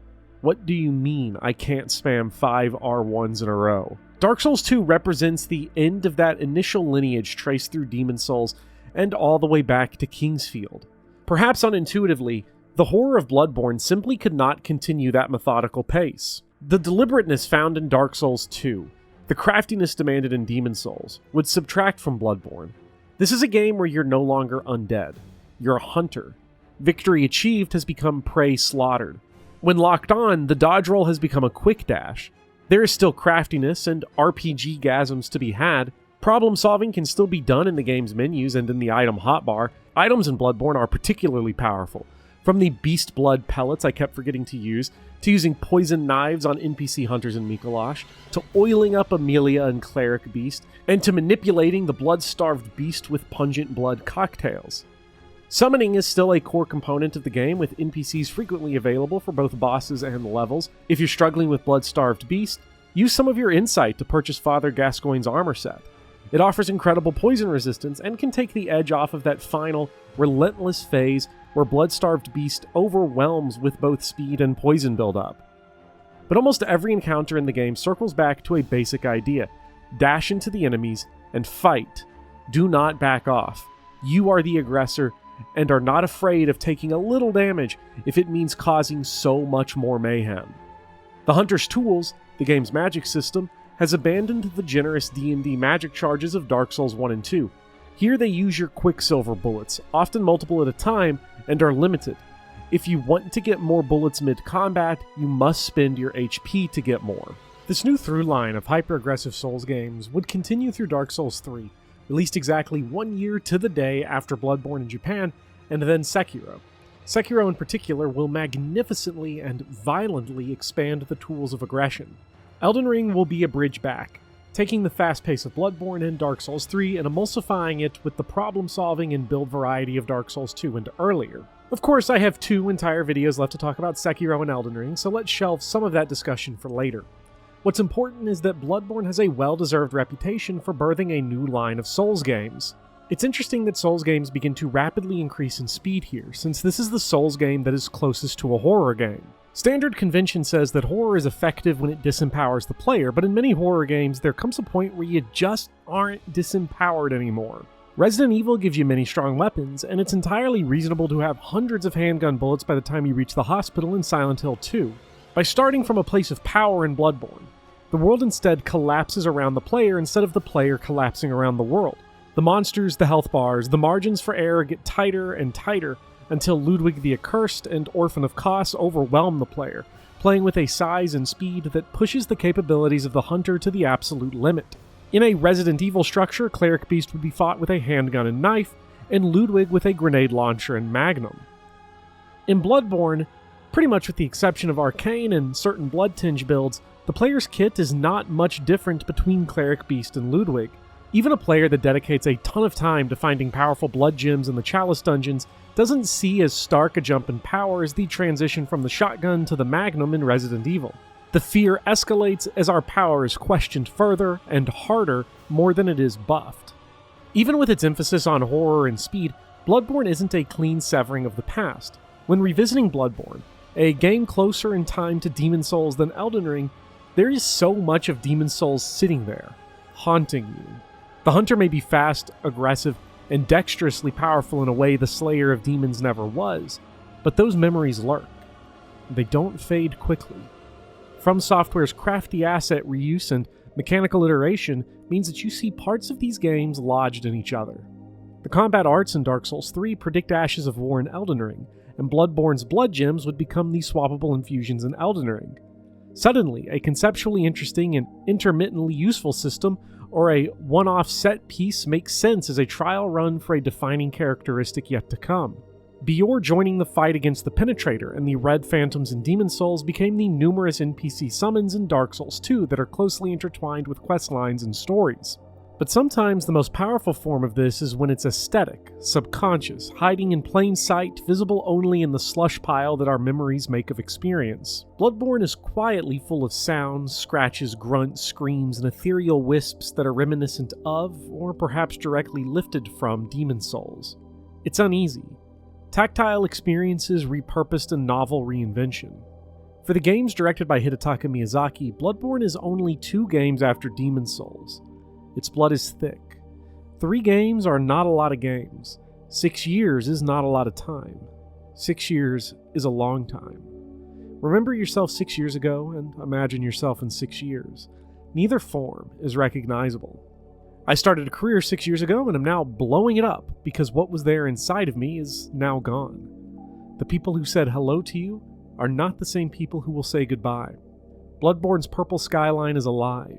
Speaker 1: What do you mean I can't spam 5 R1s in a row? Dark Souls 2 represents the end of that initial lineage traced through Demon Souls and all the way back to Kingsfield. Perhaps unintuitively, the horror of Bloodborne simply could not continue that methodical pace. The deliberateness found in Dark Souls 2, the craftiness demanded in Demon Souls, would subtract from Bloodborne. This is a game where you're no longer undead. You're a hunter. Victory achieved has become prey slaughtered. When locked on, the dodge roll has become a quick dash. There is still craftiness and RPG-gasms to be had. Problem solving can still be done in the game's menus and in the item hotbar. Items in Bloodborne are particularly powerful. From the beast blood pellets I kept forgetting to use, to using poison knives on NPC hunters in Mikolash, to oiling up Amelia and Cleric Beast, and to manipulating the blood-starved beast with pungent blood cocktails. Summoning is still a core component of the game, with NPCs frequently available for both bosses and levels. If you're struggling with blood-starved beast, use some of your insight to purchase Father Gascoigne's armor set. It offers incredible poison resistance and can take the edge off of that final, relentless phase where blood-starved beast overwhelms with both speed and poison buildup. But almost every encounter in the game circles back to a basic idea. Dash into the enemies and fight. Do not back off. You are the aggressor, and are not afraid of taking a little damage if it means causing so much more mayhem. The Hunter's Tools, the game's magic system, has abandoned the generous D&D magic charges of Dark Souls 1 and 2. Here they use your Quicksilver bullets, often multiple at a time, and are limited. If you want to get more bullets mid-combat, you must spend your HP to get more. This new through line of hyper-aggressive Souls games would continue through Dark Souls 3, released exactly 1 year to the day after Bloodborne in Japan, and then Sekiro. Sekiro in particular will magnificently and violently expand the tools of aggression. Elden Ring will be a bridge back, taking the fast pace of Bloodborne and Dark Souls 3 and emulsifying it with the problem-solving and build variety of Dark Souls 2 and earlier. Of course, I have 2 entire videos left to talk about Sekiro and Elden Ring, so let's shelve some of that discussion for later. What's important is that Bloodborne has a well-deserved reputation for birthing a new line of Souls games. It's interesting that Souls games begin to rapidly increase in speed here, since this is the Souls game that is closest to a horror game. Standard convention says that horror is effective when it disempowers the player, but in many horror games, there comes a point where you just aren't disempowered anymore. Resident Evil gives you many strong weapons, and it's entirely reasonable to have hundreds of handgun bullets by the time you reach the hospital in Silent Hill 2. By starting from a place of power in Bloodborne, the world instead collapses around the player instead of the player collapsing around the world. The monsters, the health bars, the margins for error get tighter and tighter until Ludwig the Accursed and Orphan of Kos overwhelm the player, playing with a size and speed that pushes the capabilities of the hunter to the absolute limit. In a Resident Evil structure, Cleric Beast would be fought with a handgun and knife, and Ludwig with a grenade launcher and magnum. In Bloodborne, pretty much with the exception of Arcane and certain Blood Tinge builds, the player's kit is not much different between Cleric Beast and Ludwig. Even a player that dedicates a ton of time to finding powerful blood gems in the Chalice Dungeons doesn't see as stark a jump in power as the transition from the shotgun to the magnum in Resident Evil. The fear escalates as our power is questioned further and harder more than it is buffed. Even with its emphasis on horror and speed, Bloodborne isn't a clean severing of the past. When revisiting Bloodborne, a game closer in time to Demon Souls than Elden Ring, there is so much of Demon Souls sitting there, haunting you. The hunter may be fast, aggressive, and dexterously powerful in a way the Slayer of Demons never was, but those memories lurk. They don't fade quickly. From Software's crafty asset reuse and mechanical iteration means that you see parts of these games lodged in each other. The combat arts in Dark Souls 3 predict Ashes of War in Elden Ring, and Bloodborne's blood gems would become the swappable infusions in Elden Ring. Suddenly, a conceptually interesting and intermittently useful system or a one-off set piece makes sense as a trial run for a defining characteristic yet to come. Bior joining the fight against the Penetrator and the Red Phantoms in Demon Souls became the numerous NPC summons in Dark Souls 2 that are closely intertwined with questlines and stories. But sometimes the most powerful form of this is when it's aesthetic, subconscious, hiding in plain sight, visible only in the slush pile that our memories make of experience. Bloodborne is quietly full of sounds, scratches, grunts, screams, and ethereal wisps that are reminiscent of, or perhaps directly lifted from, Demon Souls. It's uneasy. Tactile experiences repurposed a novel reinvention. For the games directed by Hidetaka Miyazaki, Bloodborne is only 2 games after Demon Souls. Its blood is thick. 3 games are not a lot of games. 6 years is not a lot of time. 6 years is a long time. Remember yourself 6 years ago and imagine yourself in 6 years. Neither form is recognizable. I started a career 6 years ago and am now blowing it up because what was there inside of me is now gone. The people who said hello to you are not the same people who will say goodbye. Bloodborne's purple skyline is alive.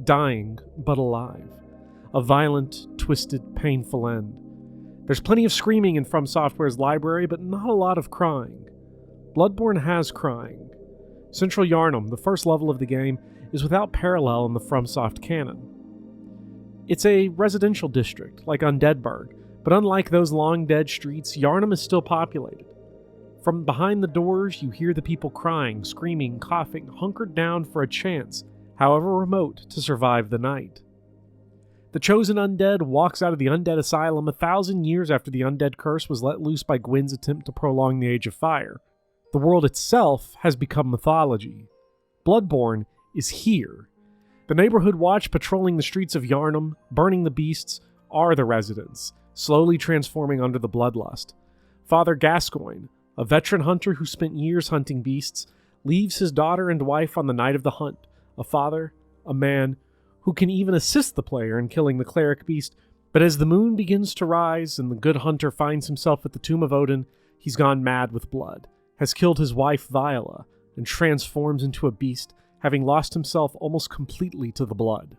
Speaker 1: Dying, but alive. A violent, twisted, painful end. There's plenty of screaming in From Software's library, but not a lot of crying. Bloodborne has crying. Central Yharnam, the first level of the game, is without parallel in the FromSoft canon. It's a residential district, like Undeadburg, but unlike those long-dead streets, Yharnam is still populated. From behind the doors, you hear the people crying, screaming, coughing, hunkered down for a chance, however remote, to survive the night. The chosen undead walks out of the undead asylum 1,000 years after the undead curse was let loose by Gwyn's attempt to prolong the Age of Fire. The world itself has become mythology. Bloodborne is here. The neighborhood watch patrolling the streets of Yharnam, burning the beasts, are the residents, slowly transforming under the bloodlust. Father Gascoigne, a veteran hunter who spent years hunting beasts, leaves his daughter and wife on the night of the hunt. A father, a man, who can even assist the player in killing the cleric beast, but as the moon begins to rise and the good hunter finds himself at the tomb of Odin, he's gone mad with blood, has killed his wife Viola, and transforms into a beast, having lost himself almost completely to the blood.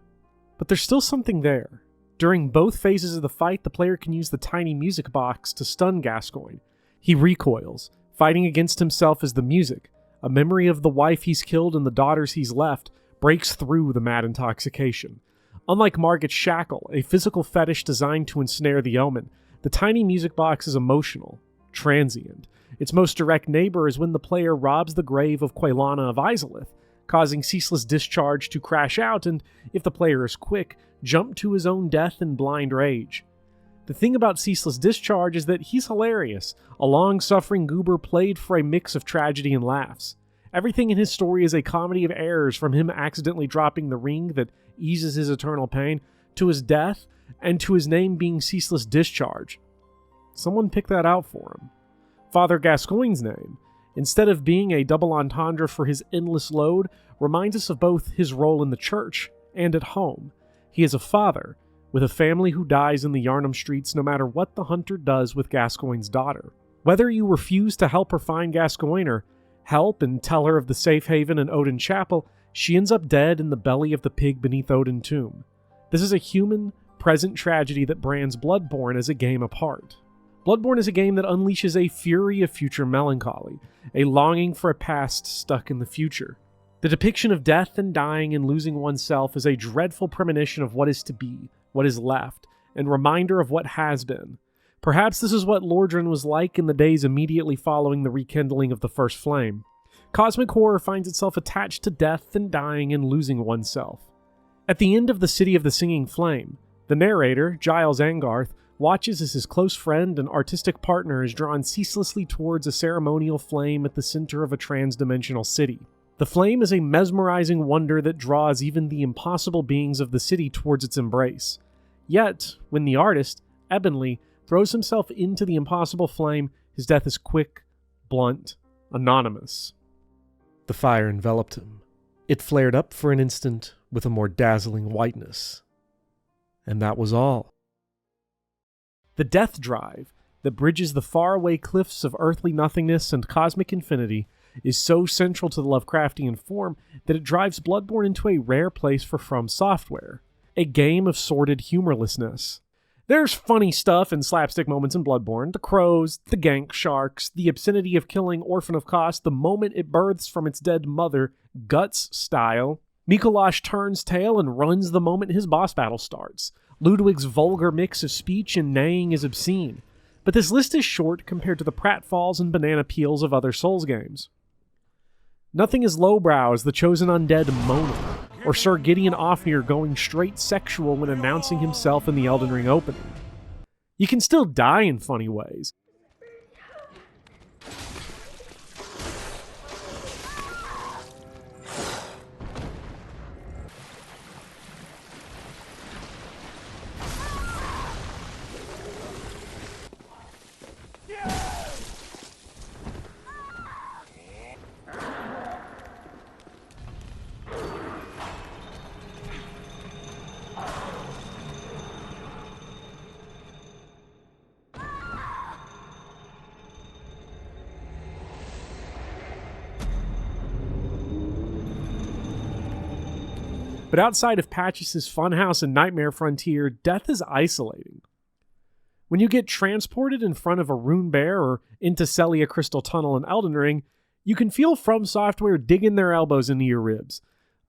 Speaker 1: But there's still something there. During both phases of the fight, the player can use the tiny music box to stun Gascoigne. He recoils, fighting against himself as the music, a memory of the wife he's killed and the daughters he's left, breaks through the mad intoxication. Unlike Margit's Shackle, a physical fetish designed to ensnare the omen, the tiny music box is emotional, transient. Its most direct neighbor is when the player robs the grave of Quelana of Izalith, causing Ceaseless Discharge to crash out and, if the player is quick, jump to his own death in blind rage. The thing about Ceaseless Discharge is that he's hilarious, a long-suffering goober played for a mix of tragedy and laughs. Everything in his story is a comedy of errors, from him accidentally dropping the ring that eases his eternal pain, to his death, and to his name being Ceaseless Discharge. Someone picked that out for him. Father Gascoigne's name, instead of being a double entendre for his endless load, reminds us of both his role in the church and at home. He is a father, with a family who dies in the Yharnam streets no matter what the hunter does with Gascoigne's daughter. Whether you refuse to help her find Gascoigne or help and tell her of the safe haven in Odin Chapel, she ends up dead in the belly of the pig beneath Odin Tomb. This is a human, present tragedy that brands Bloodborne as a game apart. Bloodborne is a game that unleashes a fury of future melancholy, a longing for a past stuck in the future. The depiction of death and dying and losing oneself is a dreadful premonition of what is to be, what is left, and reminder of what has been. Perhaps this is what Lordran was like in the days immediately following the rekindling of the first flame. Cosmic horror finds itself attached to death and dying and losing oneself. At the end of the City of the Singing Flame, the narrator, Giles Angarth, watches as his close friend and artistic partner is drawn ceaselessly towards a ceremonial flame at the center of a trans-dimensional city. The flame is a mesmerizing wonder that draws even the impossible beings of the city towards its embrace. Yet, when the artist, Ebonley, throws himself into the impossible flame, his death is quick, blunt, anonymous. The fire enveloped him. It flared up for an instant with a more dazzling whiteness. And that was all. The death drive that bridges the faraway cliffs of earthly nothingness and cosmic infinity is so central to the Lovecraftian form that it drives Bloodborne into a rare place for From Software, a game of sordid humorlessness. There's funny stuff and slapstick moments in Bloodborne, the crows, the gank sharks, the obscenity of killing Orphan of Kos the moment it births from its dead mother, Guts style. Mikolash turns tail and runs the moment his boss battle starts. Ludwig's vulgar mix of speech and neighing is obscene, but this list is short compared to the pratfalls and banana peels of other Souls games. Nothing as lowbrow as the chosen undead moaning, or Sir Gideon Ofnir going straight sexual when announcing himself in the Elden Ring opening. You can still die in funny ways. But outside of Patches' Funhouse and Nightmare Frontier, death is isolating. When you get transported in front of a rune bear or into Celia Crystal Tunnel in Elden Ring, you can feel From Software digging their elbows into your ribs.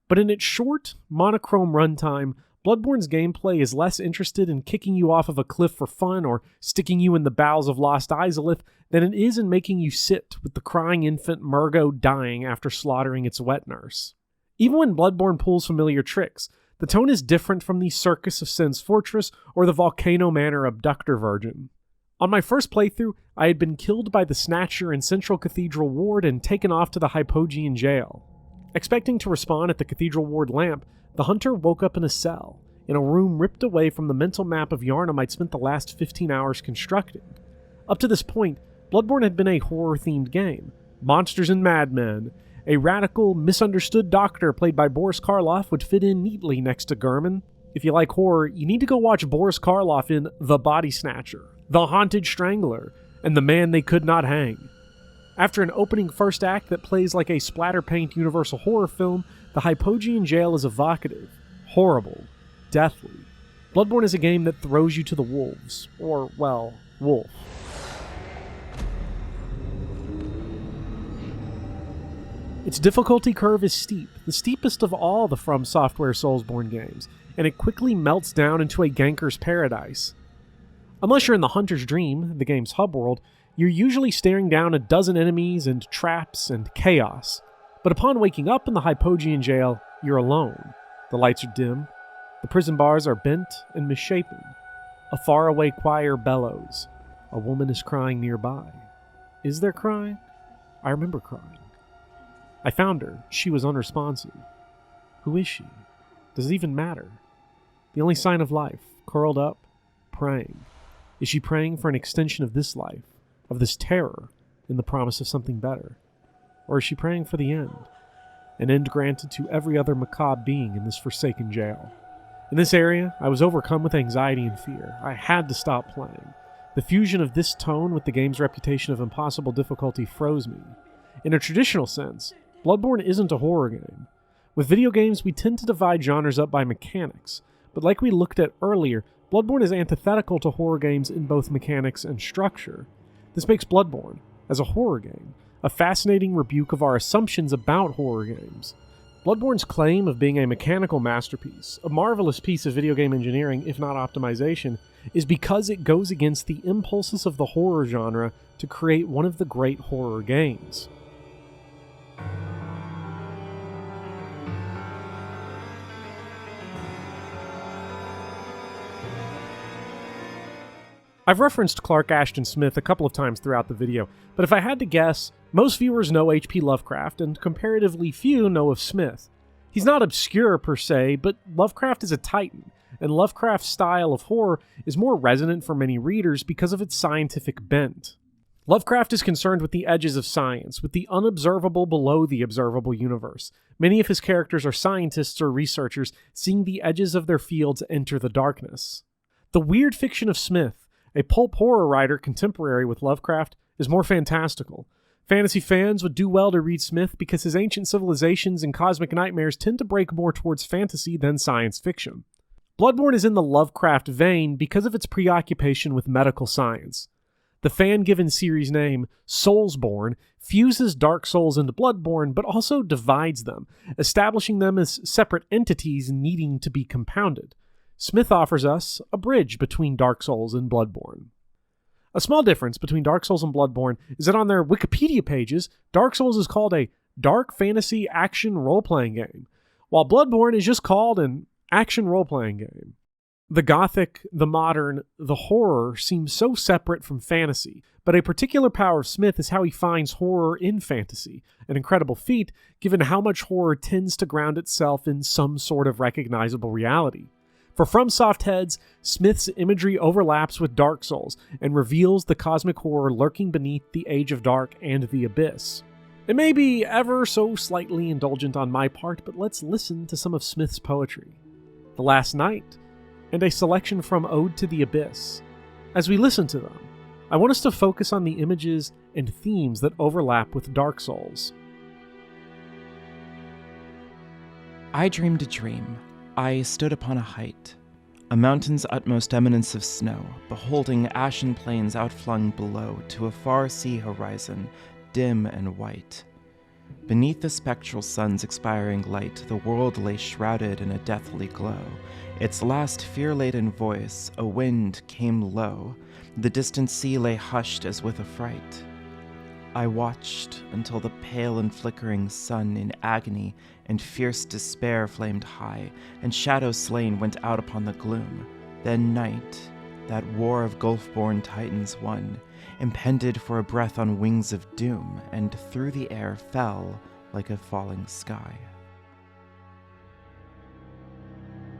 Speaker 1: But in its short, monochrome runtime, Bloodborne's gameplay is less interested in kicking you off of a cliff for fun or sticking you in the bowels of Lost Izalith than it is in making you sit with the crying infant Murgo dying after slaughtering its wet nurse. Even when Bloodborne pulls familiar tricks, the tone is different from the Circus of Sin's Fortress or the Volcano Manor Abductor Virgin. On my first playthrough, I had been killed by the Snatcher in Central Cathedral Ward and taken off to the Hypogean jail. Expecting to respawn at the Cathedral Ward lamp, the hunter woke up in a cell, in a room ripped away from the mental map of Yharnam I'd spent the last 15 hours constructing. Up to this point, Bloodborne had been a horror-themed game. Monsters and madmen. A radical, misunderstood doctor played by Boris Karloff would fit in neatly next to Gurman. If you like horror, you need to go watch Boris Karloff in The Body Snatcher, The Haunted Strangler, and The Man They Could Not Hang. After an opening first act that plays like a splatter-paint universal horror film, the Hypogean jail is evocative, horrible, deathly. Bloodborne is a game that throws you to the wolves. Or, well, wolf. Its difficulty curve is steep, the steepest of all the From Software Soulsborne games, and it quickly melts down into a ganker's paradise. Unless you're in the Hunter's Dream, the game's hub world, you're usually staring down a dozen enemies and traps and chaos. But upon waking up in the Hypogean jail, you're alone. The lights are dim, the prison bars are bent and misshapen. A faraway choir bellows. A woman is crying nearby. Is there crying? I remember crying. I found her. She was unresponsive. Who is she? Does it even matter? The only sign of life, curled up, praying. Is she praying for an extension of this life, of this terror, in the promise of something better? Or is she praying for the end? An end granted to every other macabre being in this forsaken jail. In this area, I was overcome with anxiety and fear. I had to stop playing. The fusion of this tone with the game's reputation of impossible difficulty froze me. In a traditional sense, Bloodborne isn't a horror game. With video games, we tend to divide genres up by mechanics, but like we looked at earlier, Bloodborne is antithetical to horror games in both mechanics and structure. This makes Bloodborne, as a horror game, a fascinating rebuke of our assumptions about horror games. Bloodborne's claim of being a mechanical masterpiece, a marvelous piece of video game engineering, if not optimization, is because it goes against the impulses of the horror genre to create one of the great horror games. I've referenced Clark Ashton Smith a couple of times throughout the video, but if I had to guess, most viewers know H.P. Lovecraft, and comparatively few know of Smith. He's not obscure per se, but Lovecraft is a titan, and Lovecraft's style of horror is more resonant for many readers because of its scientific bent. Lovecraft is concerned with the edges of science, with the unobservable below the observable universe. Many of his characters are scientists or researchers seeing the edges of their fields enter the darkness. The weird fiction of Smith, a pulp horror writer contemporary with Lovecraft, is more fantastical. Fantasy fans would do well to read Smith because his ancient civilizations and cosmic nightmares tend to break more towards fantasy than science fiction. Bloodborne is in the Lovecraft vein because of its preoccupation with medical science. The fan-given series name, Soulsborne, fuses Dark Souls into Bloodborne, but also divides them, establishing them as separate entities needing to be compounded. Smith offers us a bridge between Dark Souls and Bloodborne. A small difference between Dark Souls and Bloodborne is that on their Wikipedia pages, Dark Souls is called a dark fantasy action role-playing game, while Bloodborne is just called an action role-playing game. The gothic, the modern, the horror seem so separate from fantasy, but a particular power of Smith is how he finds horror in fantasy, an incredible feat given how much horror tends to ground itself in some sort of recognizable reality. For FromSoft heads, Smith's imagery overlaps with Dark Souls and reveals the cosmic horror lurking beneath the Age of Dark and the Abyss. It may be ever so slightly indulgent on my part, but let's listen to some of Smith's poetry. The Last Night, and a selection from Ode to the Abyss. As we listen to them, I want us to focus on the images and themes that overlap with Dark Souls.
Speaker 2: I dreamed a dream. I stood upon a height, a mountain's utmost eminence of snow, beholding ashen plains outflung below to a far sea horizon, dim and white. Beneath the spectral sun's expiring light, the world lay shrouded in a deathly glow. Its last fear-laden voice, a wind, came low. The distant sea lay hushed as with a fright. I watched until the pale and flickering sun in agony and fierce despair flamed high, and shadow slain went out upon the gloom. Then night, that war of gulf-born titans won, impended for a breath on wings of doom, and through the air fell like a falling sky.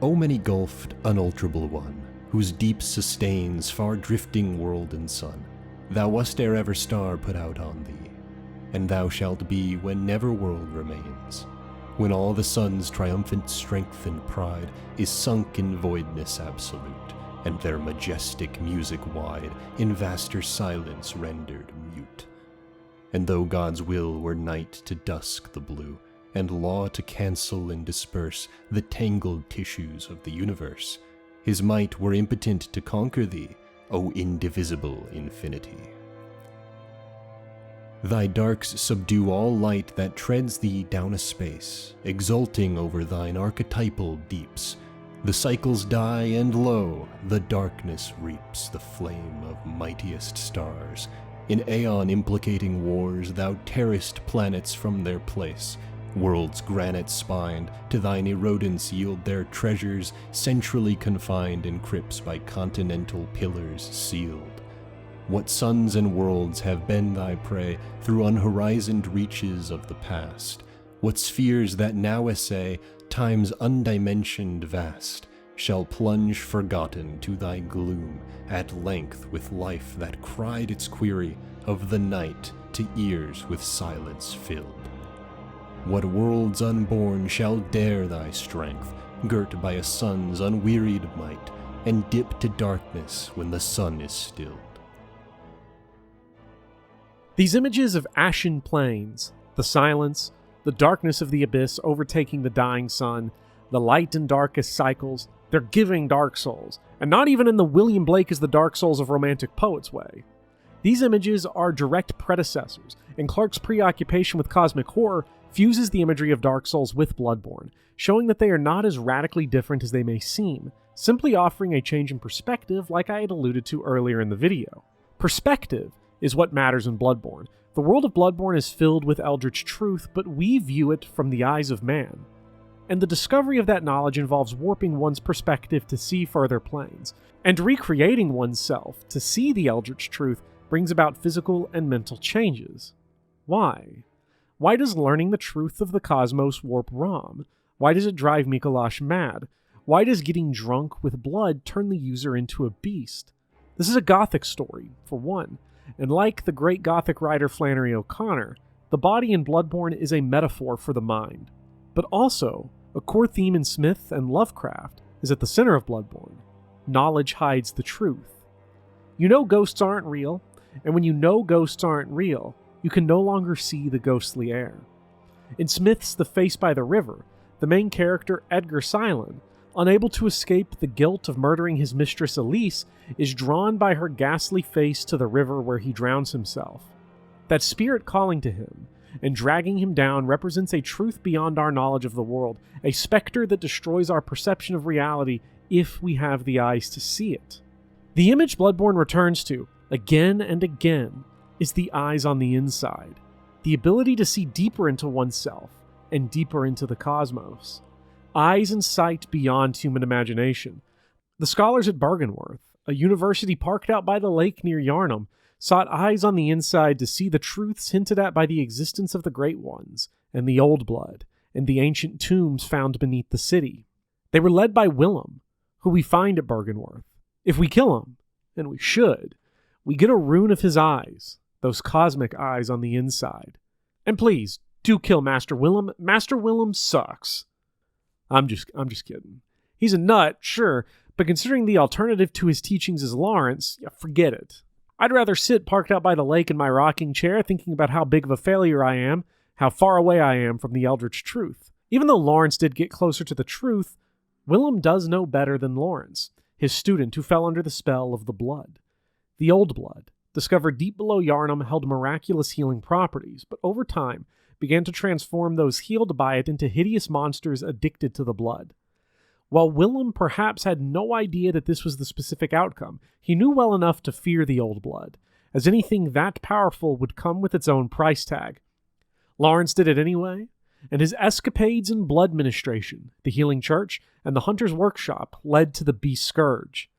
Speaker 9: O many gulfed, unalterable one, whose deep sustains far-drifting world and sun, thou wast ere ever star put out on thee, and thou shalt be when never world remains, when all the sun's triumphant strength and pride is sunk in voidness absolute, and their majestic music wide in vaster silence rendered mute. And though God's will were night to dusk the blue, and law to cancel and disperse the tangled tissues of the universe, his might were impotent to conquer thee, O indivisible infinity. Thy darks subdue all light that treads thee down a space, exulting over thine archetypal deeps. The cycles die, and lo, the darkness reaps the flame of mightiest stars. In aeon implicating wars, thou tearest planets from their place. Worlds granite-spined to thine erodence yield their treasures, centrally confined in crypts by continental pillars sealed. What suns and worlds have been thy prey through unhorizoned reaches of the past? What spheres that now essay time's undimensioned vast? shall plunge forgotten to thy gloom at length with life that cried its query of the night to ears with silence filled. What worlds unborn shall dare thy strength, girt by a sun's unwearied might, and dip to darkness when the sun is stilled?
Speaker 1: These images of ashen plains, the silence, the darkness of the abyss overtaking the dying sun, the light and darkest cycles, they're giving Dark Souls, and not even in the William Blake is the Dark Souls of Romantic Poets way. These images are direct predecessors, and Clark's preoccupation with cosmic horror fuses the imagery of Dark Souls with Bloodborne, showing that they are not as radically different as they may seem, simply offering a change in perspective like I had alluded to earlier in the video. Perspective is what matters in Bloodborne. The world of Bloodborne is filled with eldritch truth, but we view it from the eyes of man. And the discovery of that knowledge involves warping one's perspective to see further planes, and recreating oneself to see the eldritch truth brings about physical and mental changes. Why? Why does learning the truth of the cosmos warp Rom? Why does it drive Mikolash mad? Why does getting drunk with blood turn the user into a beast? This is a Gothic story, for one, and like the great Gothic writer Flannery O'Connor, the body in Bloodborne is a metaphor for the mind. But also, a core theme in Smith and Lovecraft is at the center of Bloodborne. Knowledge hides the truth. You know ghosts aren't real, and when you know ghosts aren't real, you can no longer see the ghostly air. In Smith's The Face by the River, the main character, Edgar Silent, unable to escape the guilt of murdering his mistress Elise, is drawn by her ghastly face to the river where he drowns himself. That spirit calling to him and dragging him down represents a truth beyond our knowledge of the world, a specter that destroys our perception of reality if we have the eyes to see it. The image Bloodborne returns to, again and again, is the eyes on the inside, the ability to see deeper into oneself and deeper into the cosmos. Eyes and sight beyond human imagination. The scholars at Byrgenwerth, a university parked out by the lake near Yharnam, sought eyes on the inside to see the truths hinted at by the existence of the Great Ones, and the Old Blood, and the ancient tombs found beneath the city. They were led by Willem, who we find at Byrgenwerth. If we kill him, and we should, we get a rune of his eyes, those cosmic eyes on the inside. And please, do kill Master Willem. Master Willem sucks. I'm just kidding. He's a nut, sure, but considering the alternative to his teachings is Lawrence, forget it. I'd rather sit parked out by the lake in my rocking chair thinking about how big of a failure I am, how far away I am from the eldritch truth. Even though Lawrence did get closer to the truth, Willem does know better than Lawrence, his student who fell under the spell of the blood. The Old Blood, discovered deep below Yharnam, held miraculous healing properties, but over time began to transform those healed by it into hideous monsters addicted to the blood. While Willem perhaps had no idea that this was the specific outcome, he knew well enough to fear the Old Blood, as anything that powerful would come with its own price tag. Lawrence did it anyway, and his escapades in blood ministration, the Healing Church, and the Hunter's Workshop led to the Beast Scourge.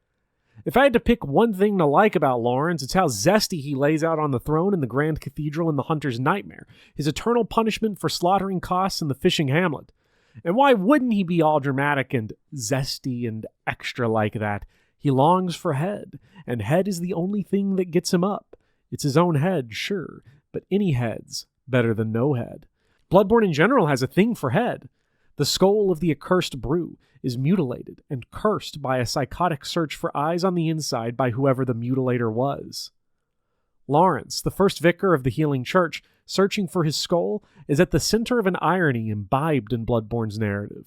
Speaker 1: If I had to pick one thing to like about Lawrence, it's how zesty he lays out on the throne in the Grand Cathedral in the Hunter's Nightmare, his eternal punishment for slaughtering Koss in the Fishing Hamlet. And why wouldn't he be all dramatic and zesty and extra like that? He longs for head, and head is the only thing that gets him up. It's his own head, sure, but any head's better than no head. Bloodborne in general has a thing for head. The skull of the accursed brew is mutilated and cursed by a psychotic search for eyes on the inside by whoever the mutilator was. Lawrence, the first vicar of the Healing Church, searching for his skull, is at the center of an irony imbibed in Bloodborne's narrative.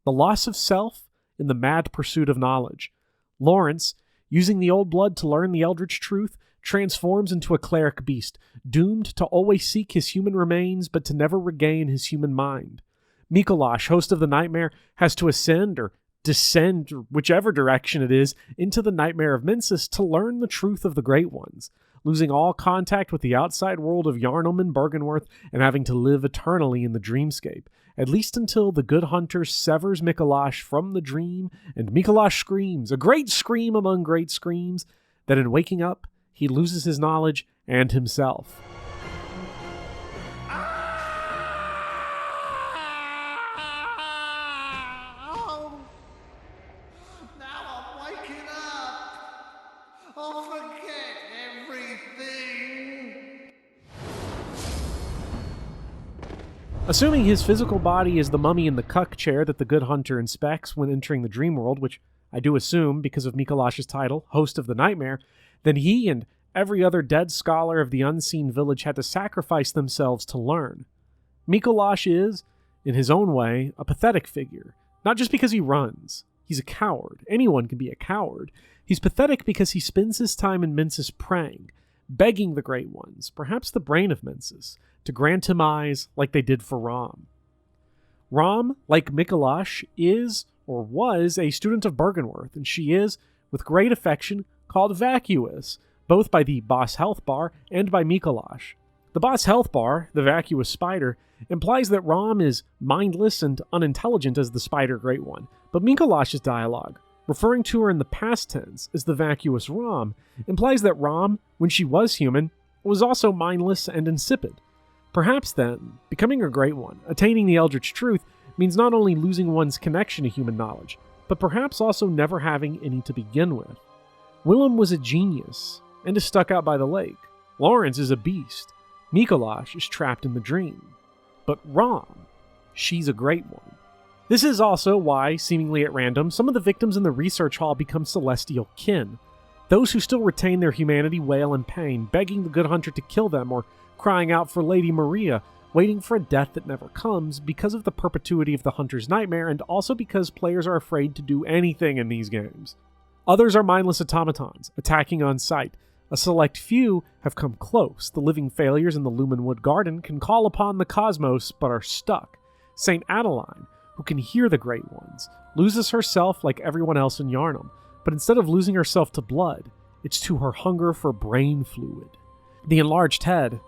Speaker 1: The loss of self in the mad pursuit of knowledge. Lawrence, using the Old Blood to learn the eldritch truth, transforms into a cleric beast, doomed to always seek his human remains but to never regain his human mind. Mikolash, host of the Nightmare, has to ascend or descend, whichever direction it is, into the Nightmare of Mensis to learn the truth of the Great Ones, losing all contact with the outside world of Yharnam and Byrgenwerth and having to live eternally in the dreamscape, at least until the good hunter severs Mikolash from the dream, and Mikolash screams, a great scream among great screams, that in waking up, he loses his knowledge and himself. Assuming his physical body is the mummy in the cuck chair that the good hunter inspects when entering the dream world, which I do assume because of Mikolash's title, Host of the Nightmare, then he and every other dead scholar of the unseen village had to sacrifice themselves to learn. Mikolash is, in his own way, a pathetic figure, not just because he runs. He's a coward. Anyone can be a coward. He's pathetic because he spends his time in Mensis praying, begging the Great Ones, perhaps the brain of Mensis, to grant him eyes like they did for Rom. Rom, like Mikolash, is or was a student of Bergenworth, and she is, with great affection, called Vacuous, both by the Boss Health Bar and by Mikolash. The Boss Health Bar, the Vacuous Spider, implies that Rom is mindless and unintelligent as the Spider Great One, but Mikolash's dialogue, referring to her in the past tense as the Vacuous Rom, implies that Rom, when she was human, was also mindless and insipid. Perhaps then, becoming a Great One, attaining the Eldritch Truth, means not only losing one's connection to human knowledge, but perhaps also never having any to begin with. Willem was a genius, and is stuck out by the lake. Lawrence is a beast. Mikolash is trapped in the dream. But Rom, she's a Great One. This is also why, seemingly at random, some of the victims in the research hall become celestial kin. Those who still retain their humanity wail in pain, begging the good hunter to kill them, or crying out for Lady Maria, waiting for a death that never comes because of the perpetuity of the hunter's nightmare, and also because players are afraid to do anything in these games. Others are mindless automatons, attacking on sight. A select few have come close. The living failures in the Lumenwood Garden can call upon the cosmos, but are stuck. Saint Adeline, who can hear the Great Ones, loses herself like everyone else in Yarnum, but instead of losing herself to blood, it's to her hunger for brain fluid. The enlarged head,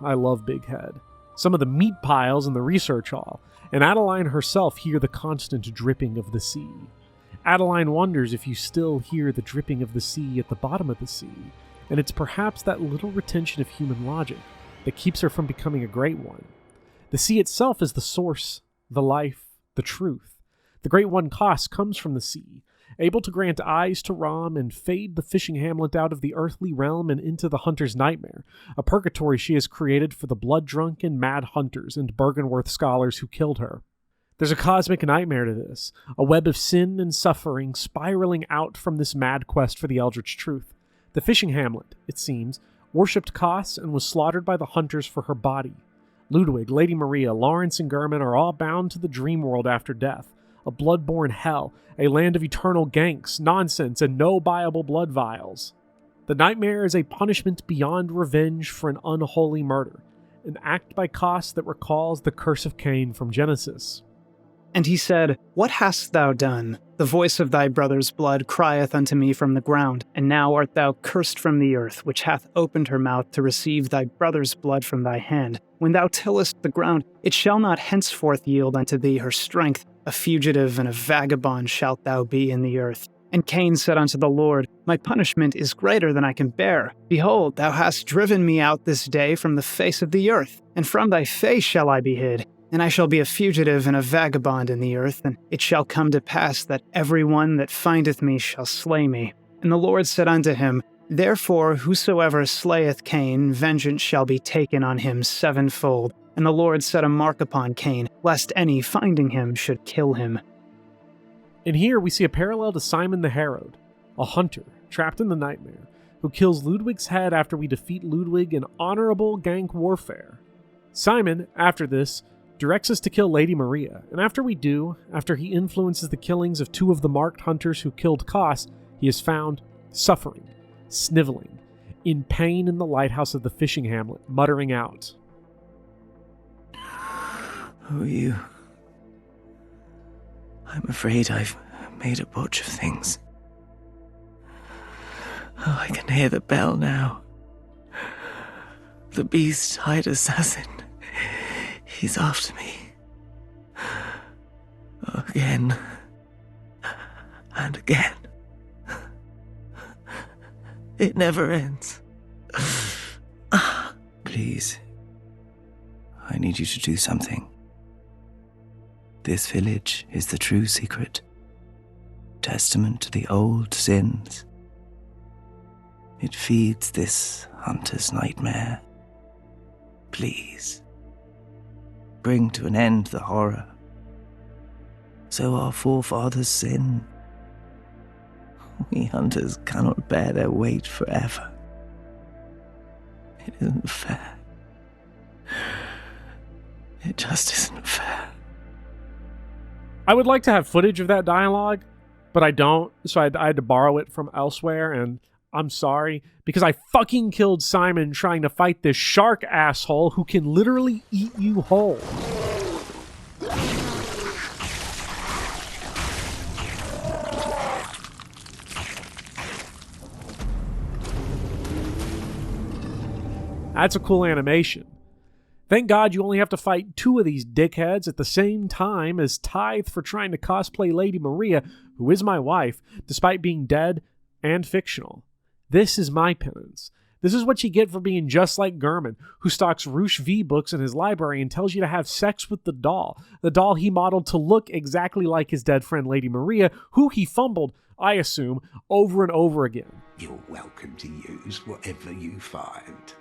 Speaker 1: I love Big Head. Some of the meat piles in the research hall, and Adeline herself hear the constant dripping of the sea. Adeline wonders if you still hear the dripping of the sea at the bottom of the sea, and it's perhaps that little retention of human logic that keeps her from becoming a Great One. The sea itself is the source, the life, the truth. The Great One Kos comes from the sea, able to grant eyes to Rom and fade the fishing hamlet out of the earthly realm and into the hunter's nightmare, a purgatory she has created for the blood-drunk and mad hunters and Bergenworth scholars who killed her. There's a cosmic nightmare to this, a web of sin and suffering spiraling out from this mad quest for the Eldritch Truth. The fishing hamlet, it seems, worshipped Kos and was slaughtered by the hunters for her body. Ludwig, Lady Maria, Lawrence, and Gurman are all bound to the dream world after death, a blood-borne hell, a land of eternal ganks, nonsense, and no buyable blood vials. The nightmare is a punishment beyond revenge for an unholy murder, an act by Kos that recalls the curse of Cain from Genesis.
Speaker 4: And he said, "What hast thou done? The voice of thy brother's blood crieth unto me from the ground, and now art thou cursed from the earth, which hath opened her mouth to receive thy brother's blood from thy hand. When thou tillest the ground, it shall not henceforth yield unto thee her strength. A fugitive and a vagabond shalt thou be in the earth." And Cain said unto the Lord, "My punishment is greater than I can bear. Behold, thou hast driven me out this day from the face of the earth, and from thy face shall I be hid. And I shall be a fugitive and a vagabond in the earth, and it shall come to pass that every one that findeth me shall slay me." And the Lord said unto him, "Therefore whosoever slayeth Cain, vengeance shall be taken on him sevenfold. And the Lord set a mark upon Cain, lest any finding him should kill him."
Speaker 1: And here we see a parallel to Simon the Harrowed, a hunter trapped in the nightmare, who kills Ludwig's head after we defeat Ludwig in honorable gank warfare. Simon, after this, directs us to kill Lady Maria, and after we do, after he influences the killings of two of the marked hunters who killed Kos, he is found suffering, sniveling, in pain in the lighthouse of the fishing hamlet, muttering out,
Speaker 10: "Oh, you. I'm afraid I've made a botch of things. Oh, I can hear the bell now. The beast-eyed assassin. He's after me. Again. And again. It never ends. Please. I need you to do something. This village is the true secret. Testament to the old sins. It feeds this hunter's nightmare. Please. bring to an end the horror. So our forefathers sin. We hunters cannot bear their weight forever. It isn't fair. It just isn't fair.
Speaker 1: I would like to have footage of that dialogue, but I don't, so I had to borrow it from elsewhere, and I'm sorry, because I fucking killed Simon trying to fight this shark asshole who can literally eat you whole. That's a cool animation. Thank God you only have to fight 2 of these dickheads at the same time as tithe for trying to cosplay Lady Maria, who is my wife, despite being dead and fictional. This is my penance. This is what you get for being just like Gurman, who stocks Roosh V books in his library and tells you to have sex with the doll he modeled to look exactly like his dead friend Lady Maria, who he fumbled, I assume, over and over again.
Speaker 11: You're welcome to use whatever you find.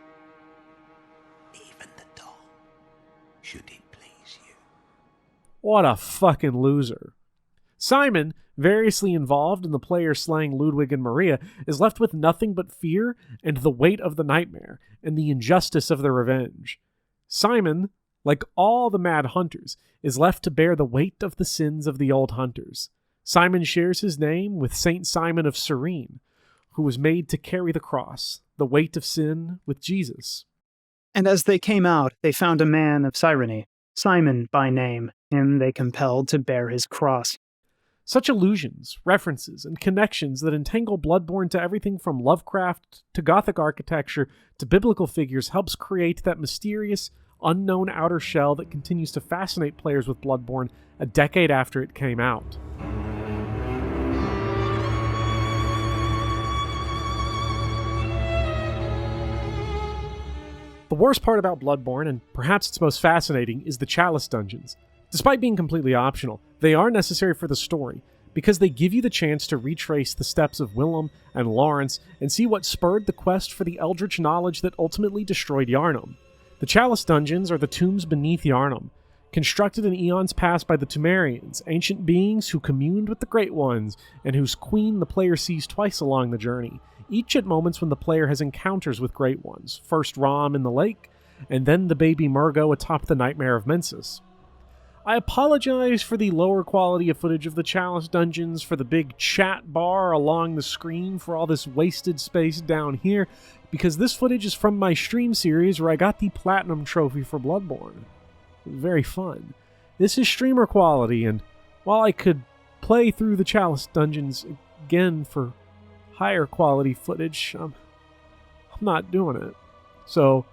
Speaker 11: Should it please you.
Speaker 1: What a fucking loser. Simon, variously involved in the player slaying Ludwig and Maria, is left with nothing but fear and the weight of the nightmare and the injustice of the revenge. Simon, like all the mad hunters, is left to bear the weight of the sins of the old hunters. Simon shares his name with Saint Simon of Cyrene, who was made to carry the cross, the weight of sin, with Jesus.
Speaker 4: And as they came out, they found a man of Cyrene, Simon by name. Him they compelled to bear his cross.
Speaker 1: Such allusions, references, and connections that entangle Bloodborne to everything from Lovecraft to Gothic architecture to biblical figures helps create that mysterious, unknown outer shell that continues to fascinate players with Bloodborne a decade after it came out. The worst part about Bloodborne, and perhaps its most fascinating, is the Chalice Dungeons. Despite being completely optional, they are necessary for the story, because they give you the chance to retrace the steps of Willem and Lawrence and see what spurred the quest for the eldritch knowledge that ultimately destroyed Yharnam. The Chalice Dungeons are the tombs beneath Yharnam, constructed in eons past by the Temerians, ancient beings who communed with the Great Ones, and whose queen the player sees twice along the journey, each at moments when the player has encounters with Great Ones, first Rom in the lake, and then the baby Murgo atop the Nightmare of Mensis. I apologize for the lower quality of footage of the Chalice Dungeons, for the big chat bar along the screen, for all this wasted space down here, because this footage is from my stream series where I got the Platinum Trophy for Bloodborne. Very fun. This is streamer quality, and while I could play through the Chalice Dungeons again for higher quality footage, I'm not doing it. So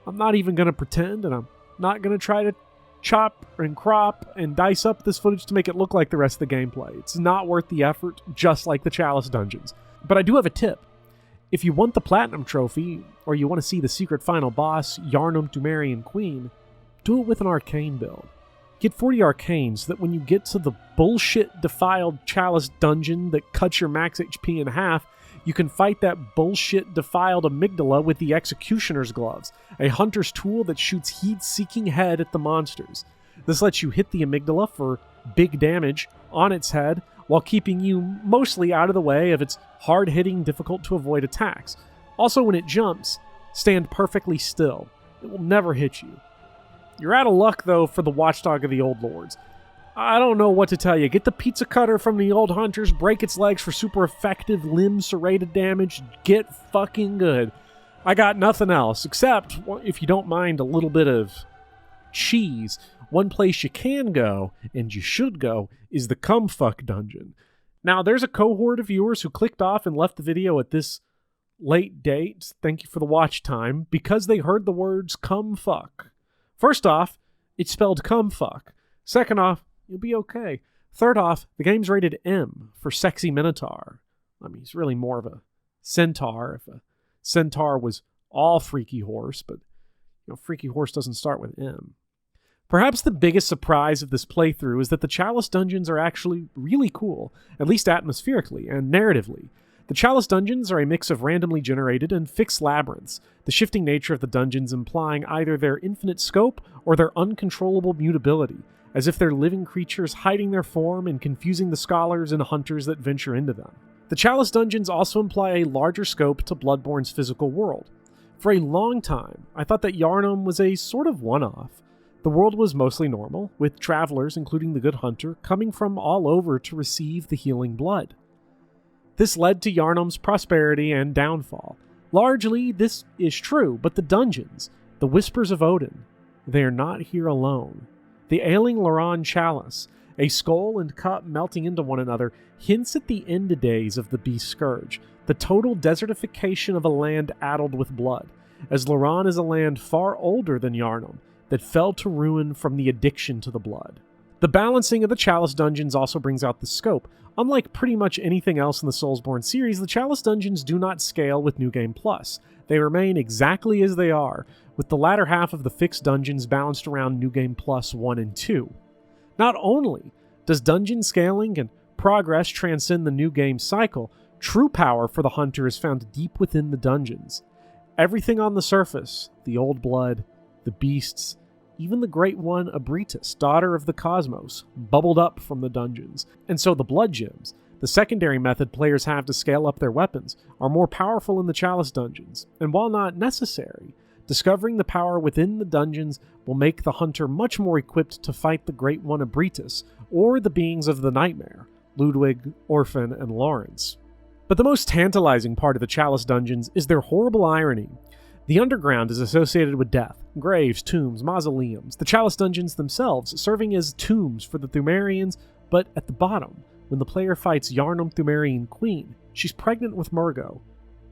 Speaker 1: I'm not even going to pretend, and I'm not going to try to chop and crop and dice up this footage to make it look like the rest of the gameplay. It's not worth the effort, just like the Chalice Dungeons. But I do have a tip. If you want the Platinum Trophy, or you want to see the secret final boss, Yharnam Dumerian Queen, do it with an arcane build. Get 40 arcanes so that when you get to the bullshit-defiled Chalice Dungeon that cuts your max HP in half, you can fight that bullshit-defiled amygdala with the Executioner's Gloves, a hunter's tool that shoots heat-seeking head at the monsters. This lets you hit the amygdala for big damage on its head, while keeping you mostly out of the way of its hard-hitting, difficult-to-avoid attacks. Also, when it jumps, stand perfectly still. It will never hit you. You're out of luck, though, for the Watchdog of the Old Lords. I don't know what to tell you. Get the pizza cutter from the old hunters, break its legs for super effective limb serrated damage, get fucking good. I got nothing else, except, if you don't mind a little bit of cheese, one place you can go, and you should go, is the Cumfuck Dungeon. Now, there's a cohort of viewers who clicked off and left the video at this late date, thank you for the watch time, because they heard the words Cumfuck. First off, it's spelled Cumfuck. Second off, you'll be okay. Third off, the game's rated M for Sexy Minotaur. I mean, he's really more of a centaur if a centaur was all Freaky Horse, but Freaky Horse doesn't start with M. Perhaps the biggest surprise of this playthrough is that the Chalice Dungeons are actually really cool, at least atmospherically and narratively. The Chalice Dungeons are a mix of randomly generated and fixed labyrinths, the shifting nature of the dungeons implying either their infinite scope or their uncontrollable mutability, as if they're living creatures hiding their form and confusing the scholars and hunters that venture into them. The Chalice Dungeons also imply a larger scope to Bloodborne's physical world. For a long time, I thought that Yharnam was a sort of one-off. The world was mostly normal, with travelers, including the Good Hunter, coming from all over to receive the healing blood. This led to Yharnam's prosperity and downfall. Largely, this is true, but the dungeons, the Whispers of Odin, they are not here alone. The ailing Loran Chalice, a skull and cup melting into one another, hints at the end days of the Beast Scourge, the total desertification of a land addled with blood, as Loran is a land far older than Yharnam, that fell to ruin from the addiction to the blood. The balancing of the Chalice Dungeons also brings out the scope. Unlike pretty much anything else in the Soulsborne series, the Chalice Dungeons do not scale with New Game Plus. They remain exactly as they are, with the latter half of the fixed dungeons balanced around New Game Plus 1 and 2. Not only does dungeon scaling and progress transcend the New Game cycle, true power for the Hunter is found deep within the dungeons. Everything on the surface, the old blood, the beasts, even the Great One Abritus, daughter of the Cosmos, bubbled up from the dungeons. And so the blood gems, the secondary method players have to scale up their weapons, are more powerful in the Chalice Dungeons. And while not necessary, discovering the power within the dungeons will make the Hunter much more equipped to fight the Great One Abritus, or the beings of the Nightmare, Ludwig, Orphan, and Lawrence. But the most tantalizing part of the Chalice Dungeons is their horrible irony. The underground is associated with death, graves, tombs, mausoleums, the Chalice Dungeons themselves serving as tombs for the Thumerians, but at the bottom, when the player fights Yharnam Thumerian Queen, she's pregnant with Murgo.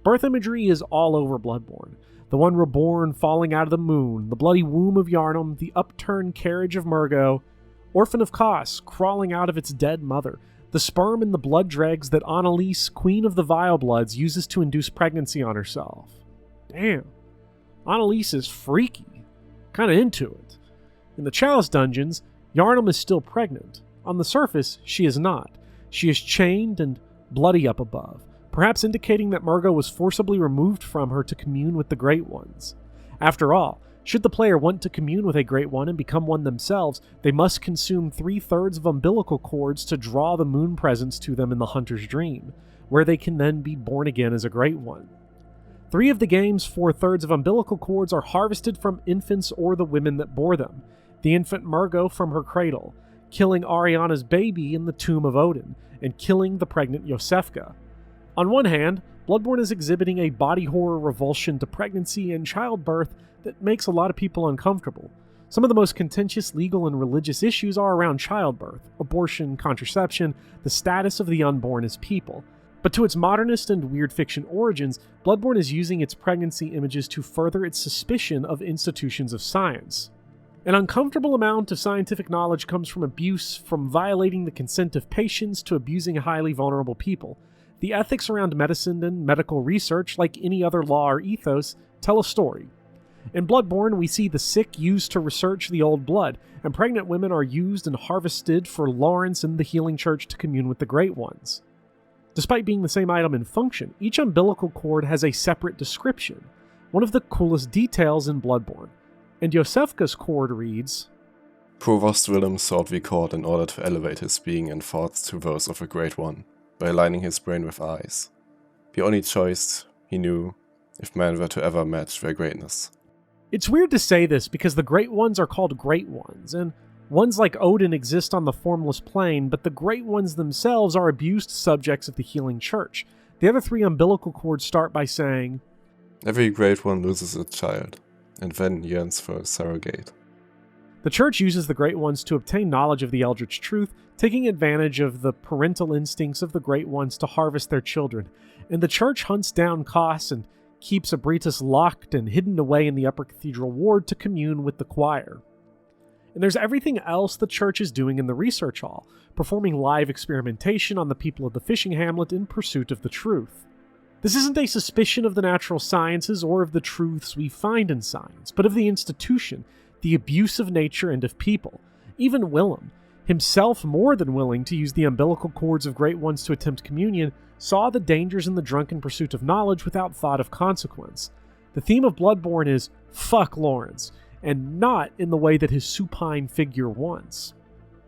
Speaker 1: Birth imagery is all over Bloodborne. The one reborn falling out of the moon, the bloody womb of Yharnam, the upturned carriage of Murgo, Orphan of Kos crawling out of its dead mother, the sperm and the blood dregs that Annalise, Queen of the Vile Bloods, uses to induce pregnancy on herself. Damn. Annalise is freaky. Kinda into it. In the Chalice Dungeons, Yharnam is still pregnant. On the surface, she is not. She is chained and bloody up above, perhaps indicating that Murgo was forcibly removed from her to commune with the Great Ones. After all, should the player want to commune with a Great One and become one themselves, they must consume 3/3 of umbilical cords to draw the moon presence to them in the Hunter's Dream, where they can then be born again as a Great One. 3 of the game's 4/3 of umbilical cords are harvested from infants or the women that bore them. The infant Murgo from her cradle, killing Ariana's baby in the tomb of Odin, and killing the pregnant Yosefka. On one hand, Bloodborne is exhibiting a body horror revulsion to pregnancy and childbirth that makes a lot of people uncomfortable. Some of the most contentious legal and religious issues are around childbirth, abortion, contraception, the status of the unborn as people. But to its modernist and weird fiction origins, Bloodborne is using its pregnancy images to further its suspicion of institutions of science. An uncomfortable amount of scientific knowledge comes from abuse, from violating the consent of patients to abusing highly vulnerable people. The ethics around medicine and medical research, like any other law or ethos, tell a story. In Bloodborne, we see the sick used to research the old blood, and pregnant women are used and harvested for Lawrence and the Healing Church to commune with the Great Ones. Despite being the same item in function, each umbilical cord has a separate description, one of the coolest details in Bloodborne. And Yosefka's cord reads,
Speaker 12: Provost Willem sought the court in order to elevate his being and thoughts to those of a Great One, by aligning his brain with eyes. The only choice, he knew, if man were to ever match their greatness.
Speaker 1: It's weird to say this because the Great Ones are called Great Ones, and ones like Odin exist on the formless plane, but the Great Ones themselves are abused subjects of the Healing Church. The other 3 umbilical cords start by saying,
Speaker 12: Every Great One loses a child, and then yearns for a surrogate.
Speaker 1: The Church uses the Great Ones to obtain knowledge of the Eldritch Truth, taking advantage of the parental instincts of the Great Ones to harvest their children, and the Church hunts down Kos and keeps Abritus locked and hidden away in the Upper Cathedral Ward to commune with the choir. And there's everything else the Church is doing in the research hall, performing live experimentation on the people of the fishing hamlet in pursuit of the truth. This isn't a suspicion of the natural sciences or of the truths we find in science, but of the institution, the abuse of nature and of people. Even Willem, himself more than willing to use the umbilical cords of great ones to attempt communion, saw the dangers in the drunken pursuit of knowledge without thought of consequence. The theme of Bloodborne is fuck Lawrence, and not in the way that his supine figure wants.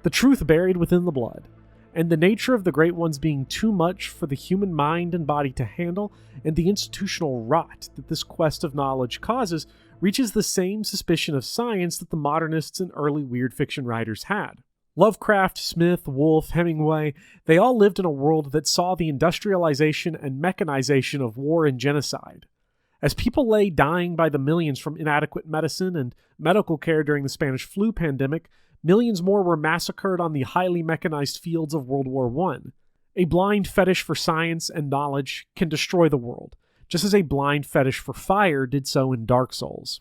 Speaker 1: The truth buried within the blood, and the nature of the Great Ones being too much for the human mind and body to handle, and the institutional rot that this quest of knowledge causes, reaches the same suspicion of science that the modernists and early weird fiction writers had. Lovecraft, Smith, Wolfe, Hemingway, they all lived in a world that saw the industrialization and mechanization of war and genocide. As people lay dying by the millions from inadequate medicine and medical care during the Spanish flu pandemic, millions more were massacred on the highly mechanized fields of World War I. A blind fetish for science and knowledge can destroy the world, just as a blind fetish for fire did so in Dark Souls.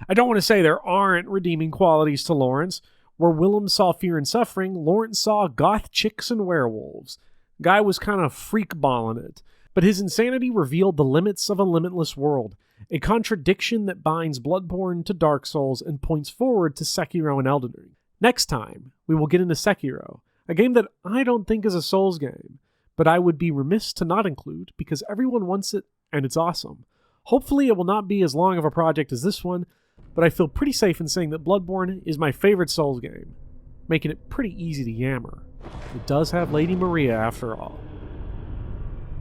Speaker 1: I don't want to say there aren't redeeming qualities to Lawrence. Where Willem saw fear and suffering, Lawrence saw goth chicks and werewolves. Guy was kind of freak-balling it, but his insanity revealed the limits of a limitless world, a contradiction that binds Bloodborne to Dark Souls and points forward to Sekiro and Elden Ring. Next time, we will get into Sekiro, a game that I don't think is a Souls game, but I would be remiss to not include because everyone wants it and it's awesome. Hopefully it will not be as long of a project as this one, but I feel pretty safe in saying that Bloodborne is my favorite Souls game, making it pretty easy to yammer. It does have Lady Maria after all.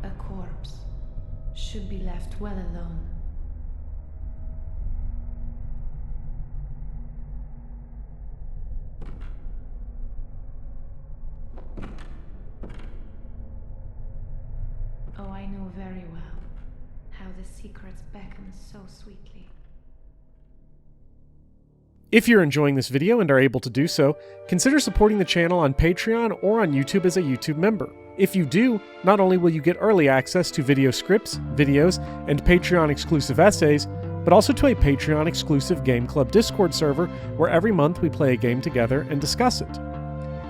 Speaker 13: A corpse should be left well alone. Oh, I know very well how the secrets beckon so sweetly.
Speaker 1: If you're enjoying this video and are able to do so, consider supporting the channel on Patreon or on YouTube as a YouTube member. If you do, not only will you get early access to video scripts, videos, and Patreon-exclusive essays, but also to a Patreon-exclusive Game Club Discord server where every month we play a game together and discuss it.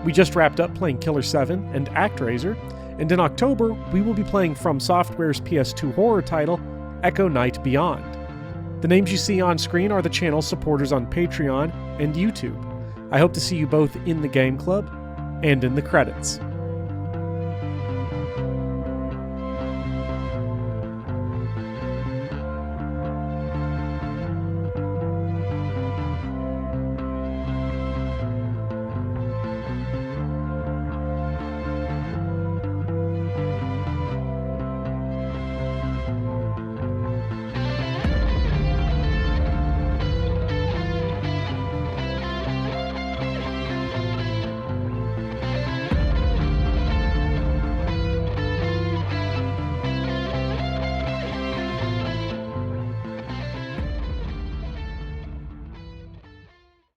Speaker 1: We just wrapped up playing Killer 7 and ActRaiser, and in October we will be playing From Software's PS2 horror title, Echo Night Beyond. The names you see on screen are the channel supporters on Patreon and YouTube. I hope to see you both in the Game Club and in the credits.